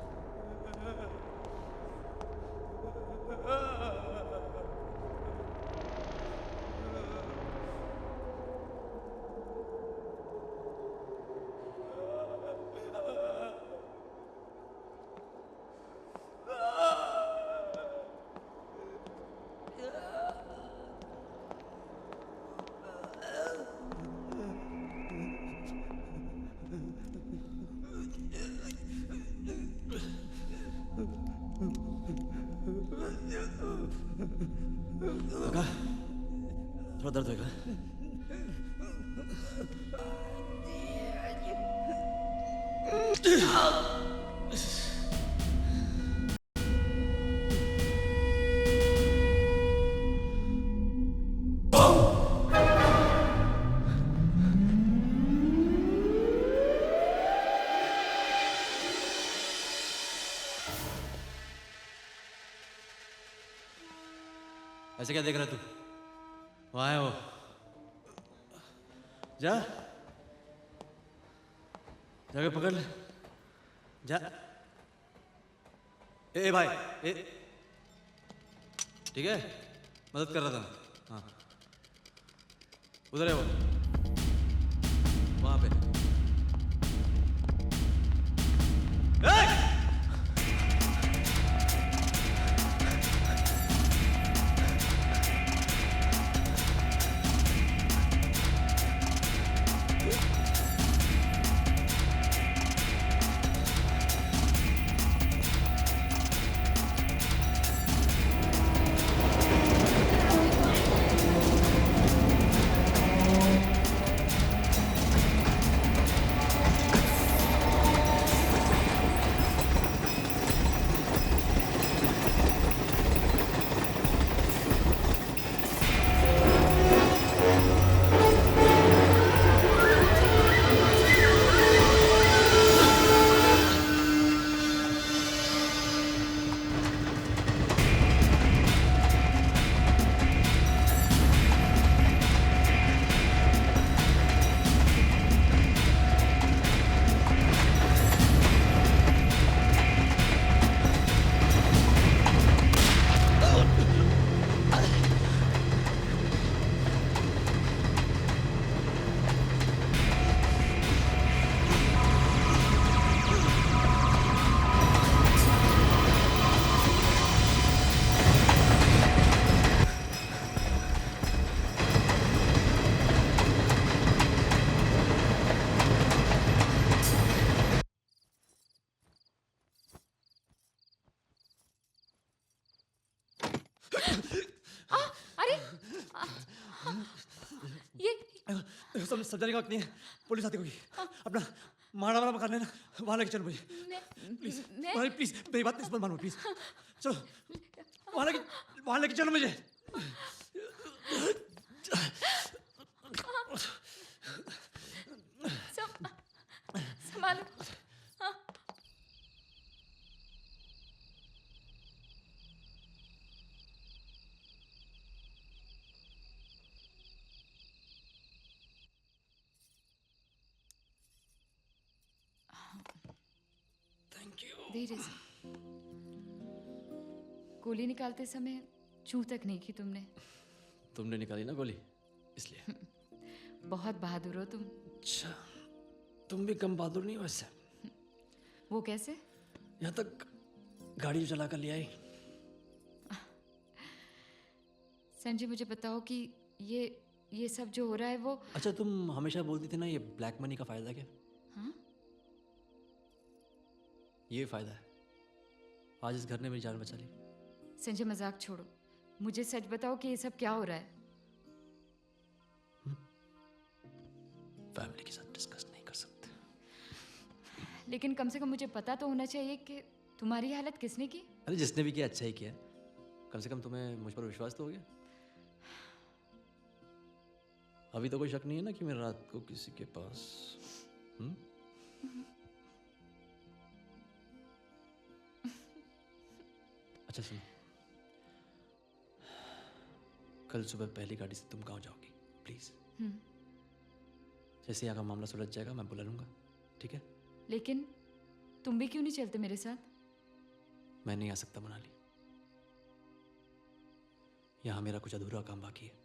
काका, थोड़ा दर्द होगा। ऐसे क्या देख रहा तू? वहाँ है वो। जा, जाके पकड़ ले। जा। ए भाई, ए, ठीक है? मदद कर रहा था। हाँ, उधर है वो, वहाँ पे। समझाने का वक्त नहीं है, पुलिस आती होगी। अपना माड़ा वाला मकान है ना, वहाँ लेके चलो मुझे। प्लीज, प्लीज मेरी बात इस पर मानो प्लीज। चलो, वहाँ लेके चलो मुझे। संभालो। धीरे से। गोली निकालते समय छू तक नहीं की तुमने। तुमने निकाली ना गोली, इसलिए। बहुत बहादुर हो तुम। अच्छा, तुम भी कम बहादुर नहीं हो इससे। वो कैसे? यहाँ तक गाड़ी चला कर ले आई। संजय, मुझे बताओ कि ये सब जो हो रहा है वो। अच्छा, तुम हमेशा बोलती थी ना ये ब्लैक मनी का फायदा क्या? हाँ? ये फायदा है। आज इस घर ने मेरी जान बचा ली। संजय, मजाक छोड़ो, मुझे सच बताओ कि ये सब क्या हो रहा है। फैमिली के साथ डिस्कस नहीं कर सकते। लेकिन कम से कम मुझे पता तो होना चाहिए कि तुम्हारी हालत किसने की। अरे जिसने भी किया अच्छा ही किया। कम से कम तुम्हें मुझ पर विश्वास तो हो गया। अभी तो कोई शक नहीं है ना कि मैं रात को किसी के पास। अच्छा सुनो, कल सुबह पहली गाड़ी से तुम गाँव जाओगी प्लीज। जैसे यहाँ का मामला सुलझ जाएगा मैं बुला लूँगा, ठीक है? लेकिन तुम भी क्यों नहीं चलते मेरे साथ? मैं नहीं आ सकता मनाली, यहाँ मेरा कुछ अधूरा काम बाकी है।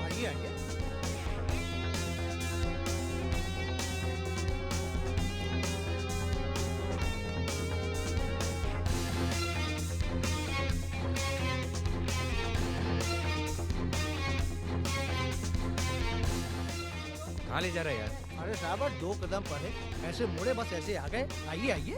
आइए आइए। कहाँ ले जा रहा है यार? अरे साहब 2 कदम पड़े, ऐसे मुड़े बस ऐसे आ गए। आइए आइए।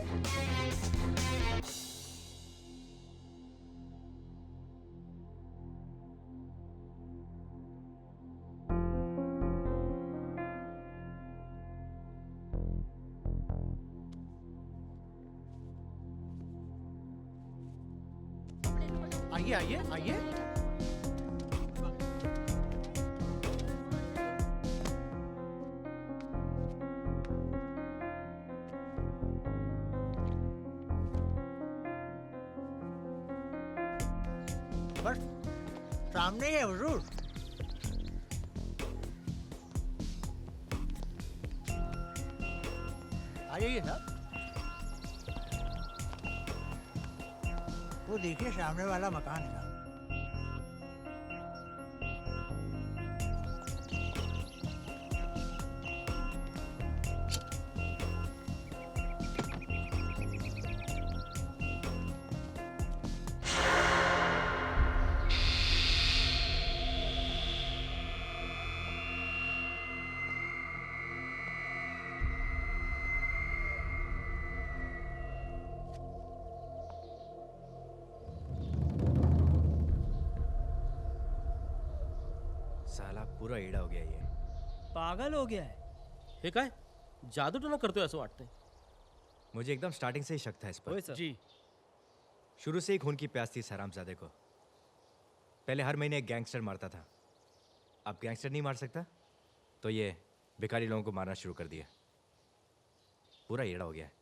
आइए आइए आइए। बस सामने ही है हुजूर। आ जाइए साहब। वो देखिए सामने वाला मकान है। साला पूरा एड़ा हो गया ये। पागल हो गया है हे काय जादू टोना करतोय असं वाटतंय। मुझे एकदम स्टार्टिंग से ही शक था इस पर। होय सर। जी। शुरू से ही खून की प्यास थी इस हरामजादे को। पहले हर महीने एक गैंगस्टर मारता था, अब गैंगस्टर नहीं मार सकता तो ये भिखारी लोगों को मारना शुरू कर दिया। पूरा एड़ा हो गया है।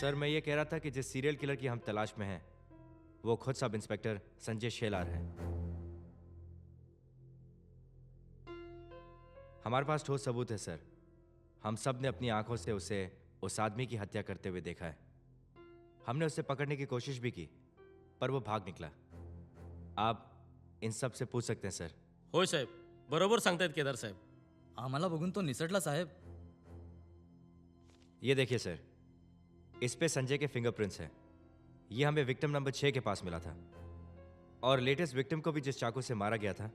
सर मैं ये कह रहा था कि जिस सीरियल किलर की हम तलाश में हैं वो खुद सब इंस्पेक्टर संजय शेलार हैं। हमारे पास ठोस सबूत है सर। हम सब ने अपनी आंखों से उसे उस आदमी की हत्या करते हुए देखा है। हमने उसे पकड़ने की कोशिश भी की पर वो भाग निकला। आप इन सब से पूछ सकते हैं सर। होय साहेब, बरोबर सांगतायत केदार साहेब। आम्हाला बघून तो निसटला साहेब। ये देखिए सर, इस पे संजय के फिंगरप्रिंट्स हैं। ये हमें विक्टिम नंबर 6 के पास मिला था और लेटेस्ट विक्टिम को भी जिस चाकू से मारा गया था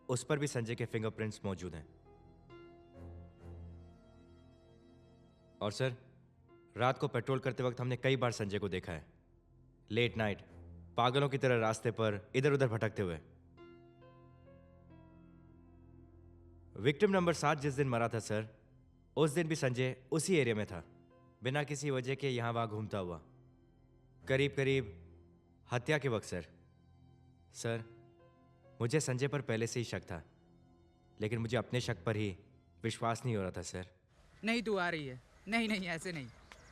उस पर भी संजय के फिंगरप्रिंट्स मौजूद हैं। और सर रात को पेट्रोल करते वक्त हमने कई बार संजय को देखा है, लेट नाइट पागलों की तरह रास्ते पर इधर उधर भटकते हुए। विक्टिम नंबर 7 जिस दिन मरा था सर, उस दिन भी संजय उसी एरिया में था, बिना किसी वजह के यहां वहां घूमता हुआ। करीब करीब हत्या के वक्त सर मुझे संजय पर पहले से ही शक था, लेकिन मुझे अपने शक पर ही विश्वास नहीं हो रहा था सर। नहीं तू आ रही है। नहीं नहीं ऐसे नहीं।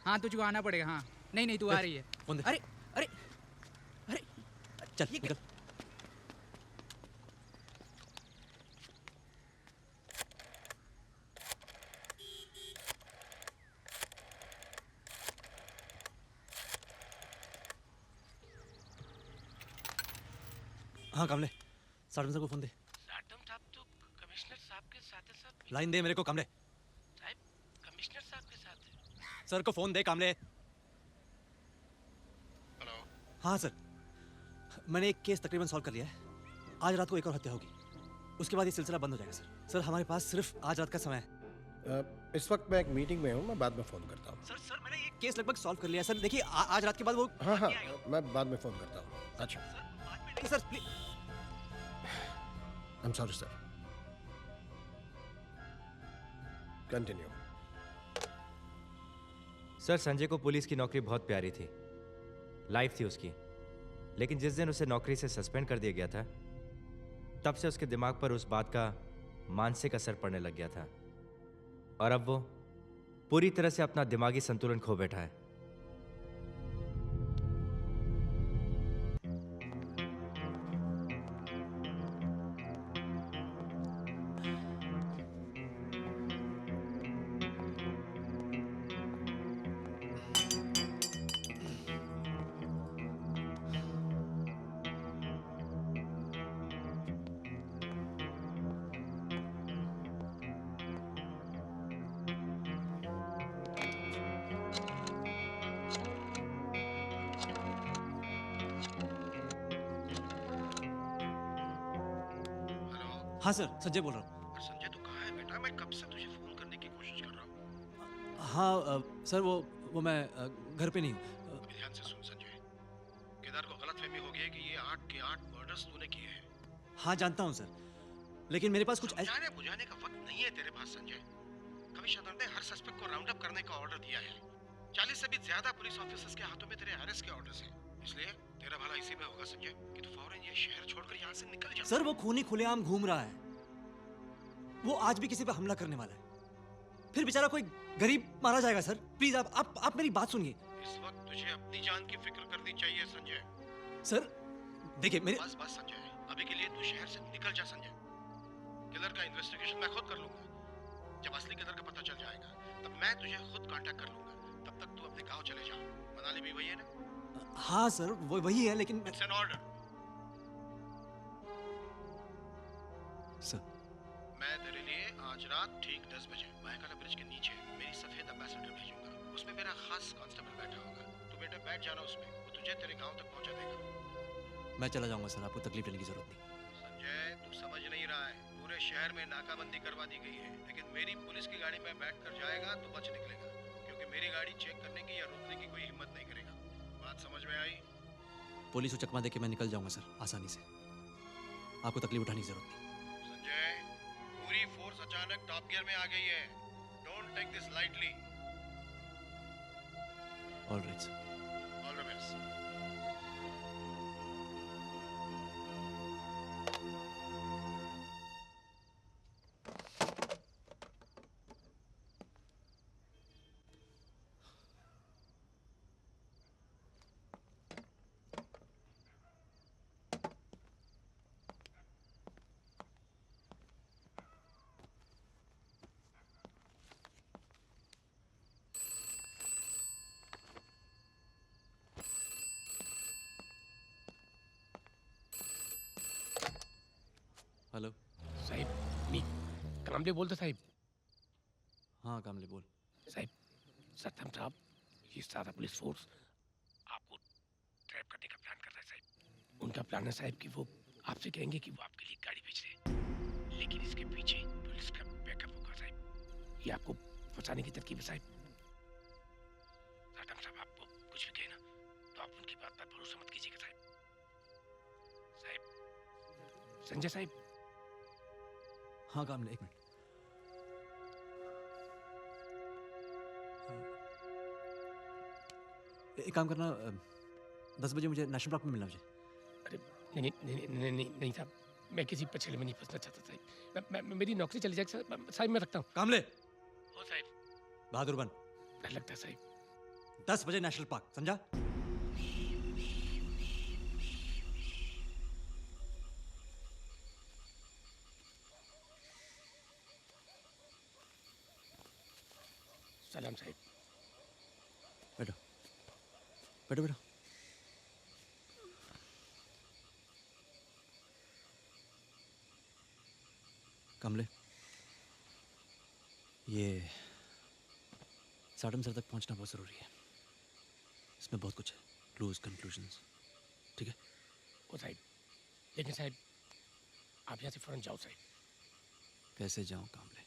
हाँ तुझको आना पड़ेगा। हाँ नहीं नहीं तू आ रही है। फोन दे। अरे अरे अरे चल निकल। हाँ कामले, साडम सर को फोन दे। साडम साहब तो कमिश्नर साहब के साथ है साहब। लाइन दे मेरे को कामले। साहब कमिश्नर साहब के साथ है। सर को फोन दे कामले। हेलो। हाँ सर, मैंने एक केस तकरीबन सॉल्व कर लिया है। आज रात को एक और हत्या होगी, उसके बाद ये सिलसिला बंद हो जाएगा सर। सर हमारे पास सिर्फ आज रात का समय है। इस वक्त मैं एक मीटिंग में हूँ, मैं बाद में फ़ोन करता हूँ। सर मैंने ये केस लगभग सॉल्व कर लिया है सर। देखिए आज रात के बाद वो हाँ हाँ, मैं बाद में फ़ोन करता हूँ। अच्छा sir please. I am sorry sir. Continue. Sir Sanjay को पुलिस की नौकरी बहुत प्यारी थी, लाइफ थी उसकी। लेकिन जिस दिन उसे नौकरी से सस्पेंड कर दिया गया था, तब से उसके दिमाग पर उस बात का मानसिक असर पड़ने लग गया था और अब वो पूरी तरह से अपना दिमागी संतुलन खो बैठा है। हाँ सर, संजय बोल रहा हूँ। संजय तू कहाँ है बेटा? मैं कब से तुझे फोन करने की कोशिश कर रहा हूँ। हाँ सर वो मैं घर पे नहीं हूँ। ध्यान से सुन संजय, केदार को गलतफहमी हो गई है कि ये 8 के 8 मर्डर्स तूने किए हैं। हाँ जानता हूँ सर, लेकिन मेरे पास कुछ समझाने बुझाने का वक्त नहीं है तेरे पास संजय। कमिश्नर ने हर सस्पेक्ट को राउंड अप करने का ऑर्डर दिया है। 40 से भी ज्यादा पुलिस ऑफिसर्स के हाथों में तेरे अरेस्ट के ऑर्डर्स हैं। इसलिए तेरा भला इसी में होगा संजय कि तू फौरन ये शहर छोड़कर यहाँ से निकल जा। सर वो खूनी खुलेआम घूम रहा है, वो आज भी किसी पे हमला करने वाला है। फिर बेचारा कोई गरीब मारा जाएगा सर। प्लीज आप मेरी बात सुनिए। इस वक्त तुझे अपनी जान की फिक्र करनी चाहिए संजय। सर देखिए मेरे बस संजय, अभी के लिए तू शहर से निकल जा संजय। किलर का इन्वेस्टिगेशन मैं खुद कर लूंगा। जब असली किलर का पता चल जाएगा तब मैं तुझे खुद कांटेक्ट कर लूंगा। तब तक तू अपने गांव चले जा। मनाली भी वही है ना? हाँ सर वो वही है, लेकिन इट्स एन ऑर्डर। सर मैं तेरे लिए आज रात ठीक 10 बजे महकाला ब्रिज के नीचे मेरी सफेद एम्बेसडर भेजूंगा। उसमें मेरा खास कांस्टेबल बैठा होगा। तू बेटा बैठ जाना उसमें, वो तुझे तेरे गांव तक पहुंचा देगा। मैं चला जाऊंगा सर, आपको तकलीफ लेने की जरूरत नहीं। संजय तू समझ नहीं रहा है, पूरे शहर में नाकाबंदी करवा दी गई है, लेकिन मेरी पुलिस की गाड़ी में बैठकर जाएगा तो बच निकलेगा, क्योंकि मेरी गाड़ी चेक करने की या रोकने की कोई हिम्मत नहीं करेगा। बात समझ में आई? पुलिस को चकमा देके मैं निकल जाऊंगा सर आसानी से, आपको तकलीफ उठाने की जरूरत नहीं। संजय पूरी फोर्स अचानक टॉप गियर में आ गई है। Don't take this lightly. Alright sir. All the best. Hello साहिब, मी कामले बोलता साहिब। हाँ कामले बोल। साहिब, सत्यम साहब, ये सारा पुलिस फोर्स आपको ट्रैप करने का प्लान कर रहा है साहिब। उनका प्लान है साहिब कि वो आपसे कहेंगे कि वो आपके लिए गाड़ी भेज रहे, लेकिन इसके पीछे पुलिस का बैकअप होगा साहिब। ये आपको फंसाने की तरकीब है साहिब। सत्यम साहब आपको कुछ भी कहे ना तो आप उनकी बात पर भरोसा मत कीजिएगा साहिब। साहिब, संजय साहिब। हाँ कामले एक मिनट। एक काम करना, 10 बजे मुझे नेशनल पार्क में मिलना मुझे। अरे नहीं साहब, मैं किसी पछेले में नहीं फंसना चाहता साहिब। मैं मेरी नौकरी चली जाएगी साहिब, मैं रखता हूँ। कामले हो साहिब। बहादुर बन। डर लगता है साहिब। 10 बजे नेशनल पार्क, समझा? वेलकम साहिब। बैठो बैठो बैठो। कमले, ये साटम सर तक पहुंचना बहुत ज़रूरी है। इसमें बहुत कुछ है, क्लूज, कंक्लूजन्स, ठीक है? ओ साहिब, लेकिन साहिब आप यहाँ से फ़ौरन जाओ साहिब। कैसे जाऊं कामले?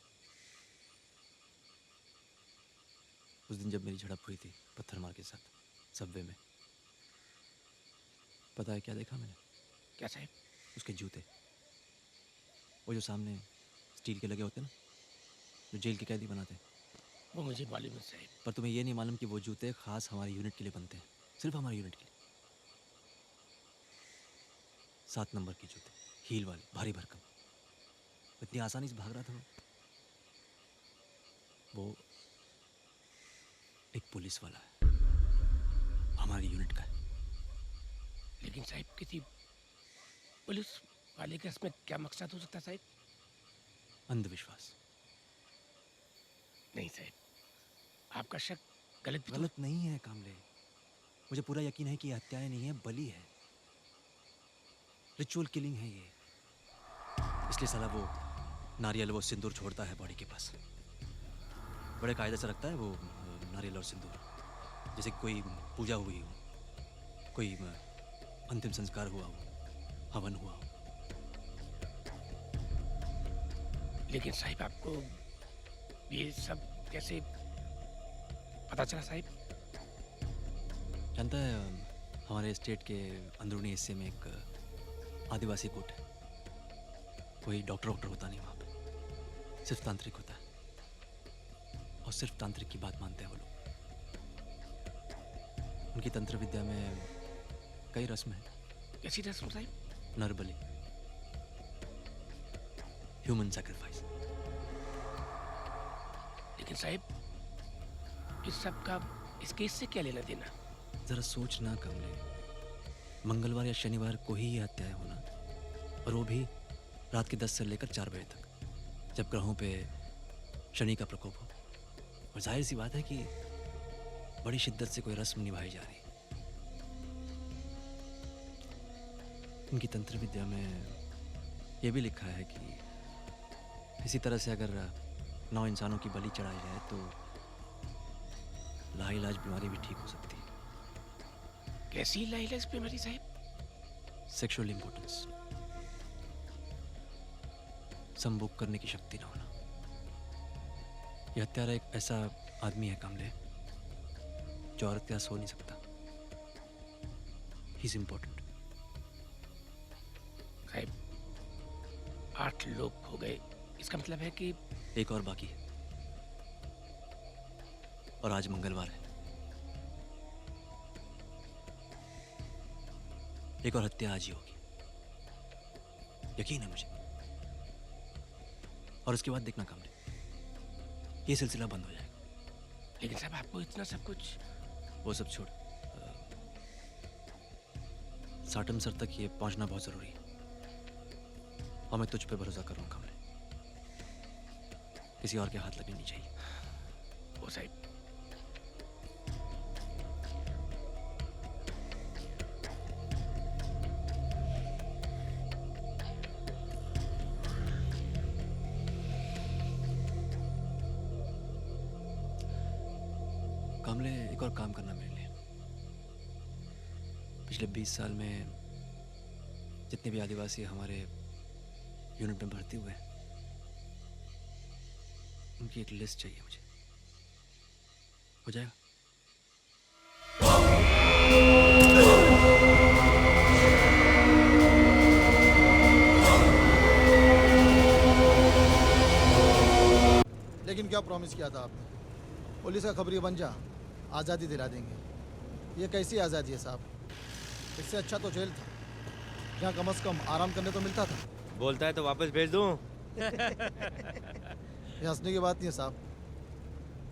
उस दिन जब मेरी झड़प हुई थी पत्थर मार के साथ सबवे में, पता है क्या देखा मैंने? क्या साहिब? उसके जूते, वो जो सामने स्टील के लगे होते ना, जो जेल के कैदी बनाते हैं। वो मुझे मालूम है साहिब। पर तुम्हें ये नहीं मालूम कि वो जूते खास हमारी यूनिट के लिए बनते हैं, सिर्फ हमारी यूनिट के लिए। 7 नंबर के जूते, हील वाले, भारी भरकम। इतनी आसानी से भाग रहा था वो एक पुलिस वाला है, हमारी यूनिट का है। लेकिन साहिब किसी पुलिस वाले के इसमें क्या मकसद हो सकता है साहिब? अंधविश्वास। नहीं साहिब, आपका शक गलत नहीं है कामले। मुझे पूरा यकीन है कि ये हत्याएं नहीं है, बलि है, रिचुअल किलिंग है ये। इसलिए साला वो नारियल, वो सिंदूर छोड़ता है बॉडी के पास, बड़े कायदे से रखता है वो नारियल और सिंदूर, जैसे कोई पूजा हुई हो, कोई अंतिम संस्कार हुआ हो, हवन हुआ हो। लेकिन साहिब आपको ये सब कैसे पता चला साहिब? जानता है, हमारे स्टेट के अंदरूनी हिस्से में एक आदिवासी गुट है। कोई डॉक्टर होता नहीं वहाँ पे, सिर्फ तांत्रिक होता है, और सिर्फ तांत्रिक की बात मानते हैं वो लोग। उनकी तंत्र विद्या में कई रस्म हैं। कैसी रस्म साहिब? नरबली, human sacrifice. लेकिन साहिब इस सब का इस केस से क्या लेना देना? जरा सोचना कमले, मंगलवार या शनिवार को ही ये हत्याएं होना, और वो भी रात के 10 से लेकर 4 बजे तक, जब ग्रहों पे शनि का प्रकोप हो। और जाहिर सी बात है कि बड़ी शिद्दत से कोई रस्म निभाई जा रही। उनकी तंत्र विद्या में ये भी लिखा है कि इसी तरह से अगर 9 इंसानों की बलि चढ़ाई जाए तो लाइलाज बीमारी भी ठीक हो सकती है। कैसी लाइलाज बीमारी साहिब? सेक्सुअल इम्पोर्टेंस, संभोग करने की शक्ति ना होना। यह हत्यारा एक ऐसा आदमी है कामले, जो औरत के साथ सो नहीं सकता। He is important. साहिब 8 लोग हो गए, इसका मतलब है कि एक और बाकी है, और आज मंगलवार है। एक और हत्या आज ही होगी, यकीन है मुझे। और उसके बाद देखना कामले, ये सिलसिला बंद हो जाएगा। लेकिन साहब आपको इतना सब कुछ, वो सब छोड़, साटम सर तक ये पहुंचना बहुत जरूरी है, और मैं तुझ पे भरोसा कर रहा हूँ कामले। किसी और के हाथ लगने नहीं चाहिए। वो साहिब कामले, एक और काम करना मेरे लिए। पिछले 20 साल में जितने भी आदिवासी हमारे यूनिट में भर्ती हुए, उनकी एक लिस्ट चाहिए मुझे। हो जाएगा? लेकिन क्या प्रॉमिस किया था आपने? पुलिस का खबरी बन जा, आज़ादी दिला देंगे। ये कैसी आज़ादी है साहब? इससे अच्छा तो जेल था, जहाँ कम से कम आराम करने तो मिलता था। बोलता है तो वापस भेज दूँ? ये हंसने की बात नहीं है साहब।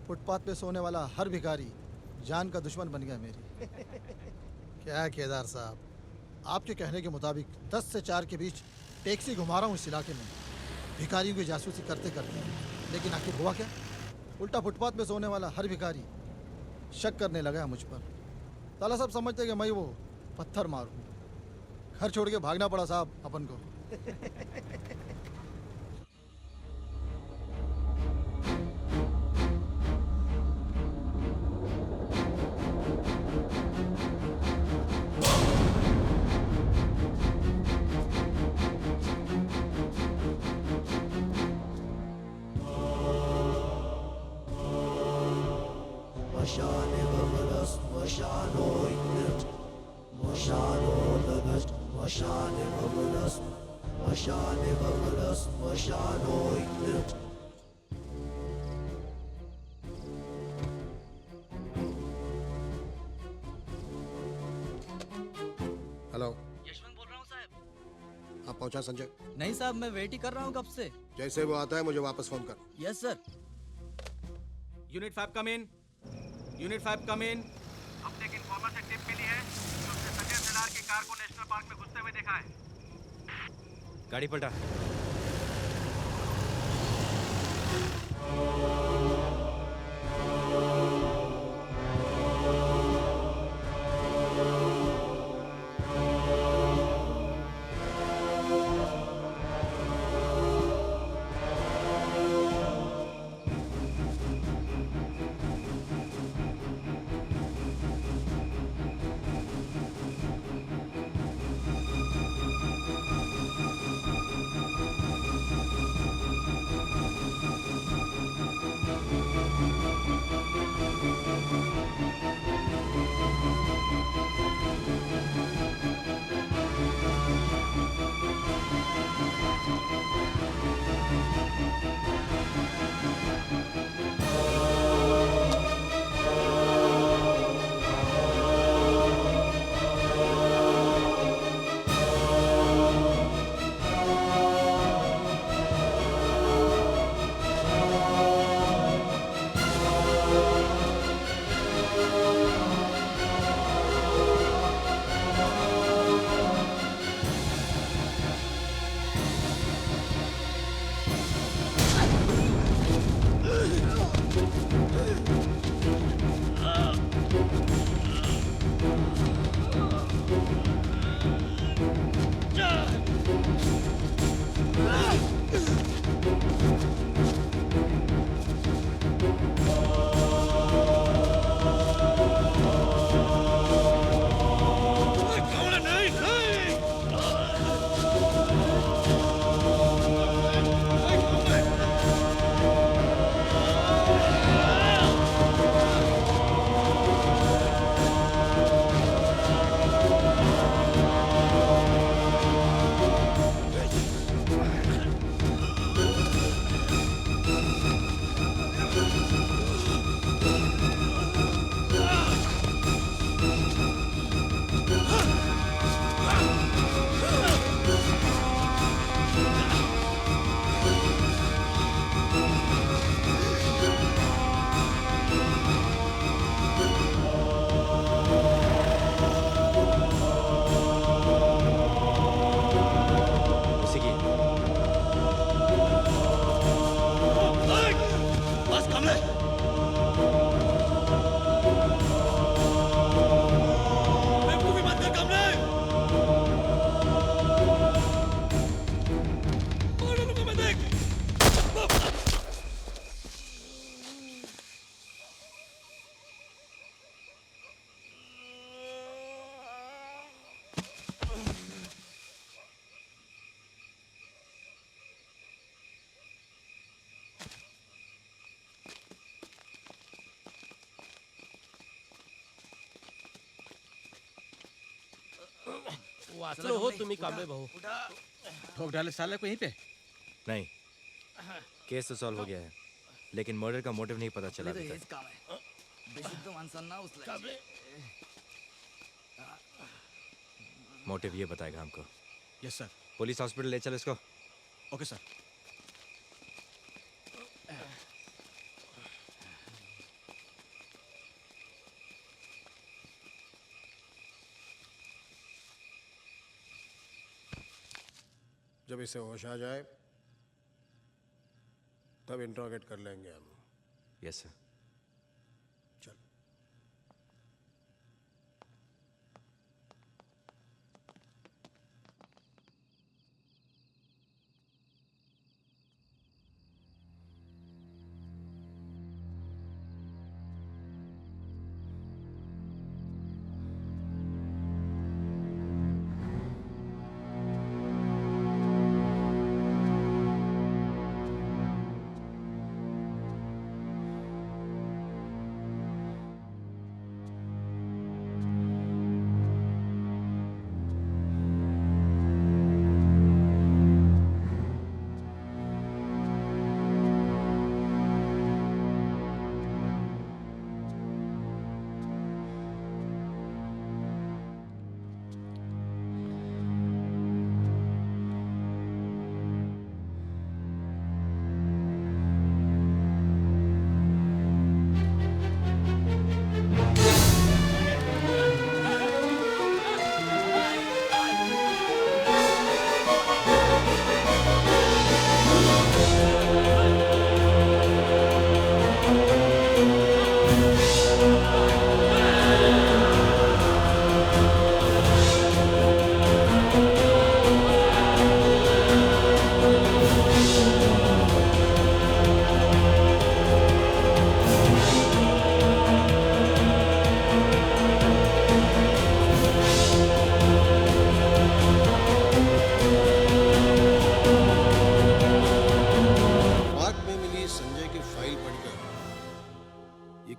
फुटपाथ पे सोने वाला हर भिखारी जान का दुश्मन बन गया मेरी। क्या है केदार साहब, आपके कहने के मुताबिक 10 से 4 के बीच टैक्सी घुमा रहा हूँ इस इलाके में, भिखारियों की जासूसी करते करते। लेकिन आखिर हुआ क्या? उल्टा फुटपाथ पे सोने वाला हर भिखारी शक करने लगा है मुझ पर। साला सब समझते हैं कि मैं वो पत्थर मारूं। घर छोड़ के भागना पड़ा साहब अपन को। हेलो, यशवंत बोल रहा हूँ साहब। आप पहुंचा संजय? नहीं साहब, मैं वेट ही कर रहा हूँ कब से। जैसे वो आता है मुझे वापस फोन कर। Yes sir. यूनिट 5 कम इन। यूनिट 5 कम इन। अपने एक इन्फॉर्मर से टिप मिली है कि उसने संजय सेलार की कार को नेशनल पार्क में घुसते हुए देखा है। गाड़ी पलटा। वाचलो हो तुम्ही कांबळे भाऊ. ठोक डाले साले को यहीं पे। नहीं, केस तो सॉल्व हो गया है, लेकिन मर्डर का मोटिव नहीं पता चला अभी तक। काम आहे बेशुद्ध माणसांना उचलायचे। मोटिव ये बताएगा हमको। Yes sir. पुलिस हॉस्पिटल ले चल इसको। Okay sir. जब इसे होश आ जाए तब इंट्रोगेट कर लेंगे हम। Yes sir. चल।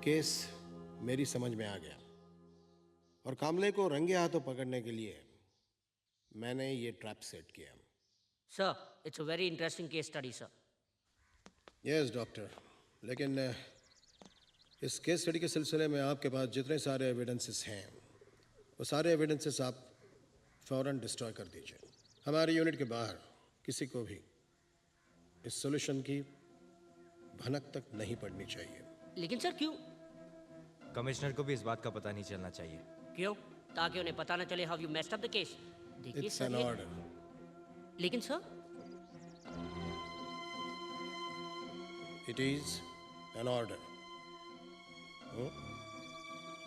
केस मेरी समझ में आ गया और कामले को रंगे हाथों पकड़ने के लिए मैंने ये ट्रैप सेट किया। Sir, it's a very interesting case study, sir. Yes doctor, लेकिन इस केस स्टडी के सिलसिले में आपके पास जितने सारे एविडेंसेस हैं वो सारे एविडेंसेस आप फौरन डिस्ट्रॉय कर दीजिए। हमारे यूनिट के बाहर किसी को भी इस सॉल्यूशन की भनक तक नहीं पड़नी चाहिए। लेकिन सर क्यों? कमिश्नर को भी इस बात का पता नहीं चलना चाहिए। क्यों? ताकि उन्हें पता न चले how you messed up the case. It's an order. लेकिन sir, it is an order.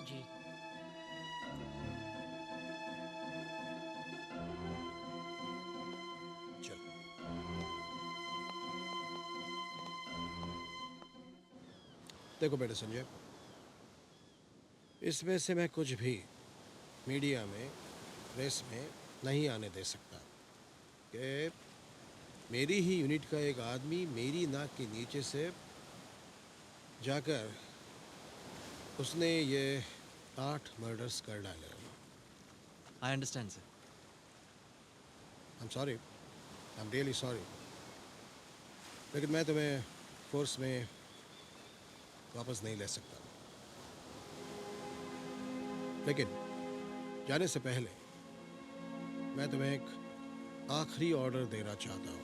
जी। देखो बेटे संजय, इसमें से मैं कुछ भी मीडिया में प्रेस में नहीं आने दे सकता कि मेरी ही यूनिट का एक आदमी मेरी नाक के नीचे से जाकर उसने ये 8 मर्डर्स कर डाले। I understand sir. I am sorry, I am really sorry, लेकिन मैं तुम्हें फोर्स में वापस नहीं ले सकता। लेकिन जाने से पहले मैं तुम्हें एक आखिरी ऑर्डर देना चाहता हूँ।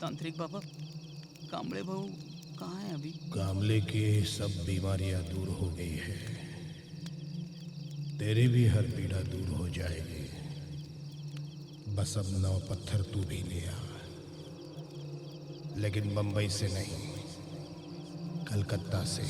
तांत्रिक बाबा, कामड़े बहू कहाँ है अभी? कामले की सब बीमारियां दूर हो गई है, तेरी भी हर पीड़ा दूर हो जाएगी। बस अब 9 पत्थर तू भी ले आ, लेकिन बंबई से नहीं, कलकत्ता से।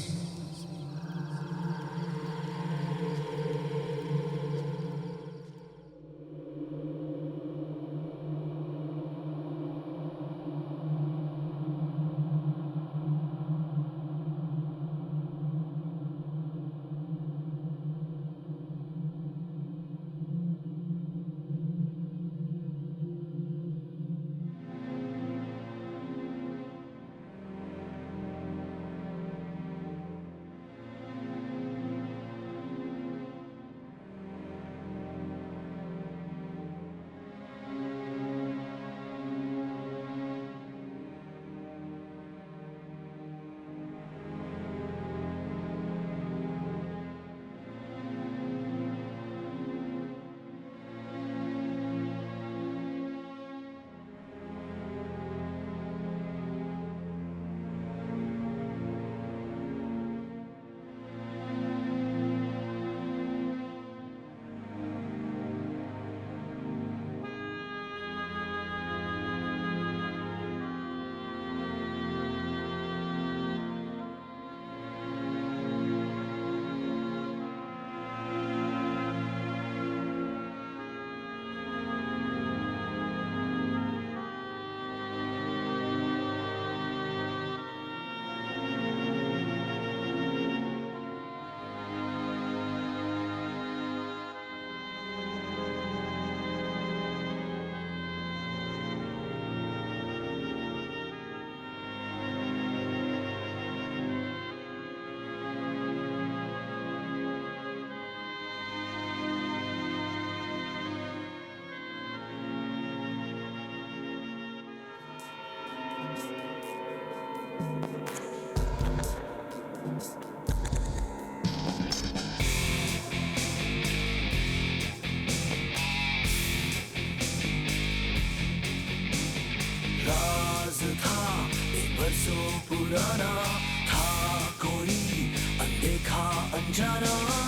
बरसों पुराना था कोई अनदेखा अनजाना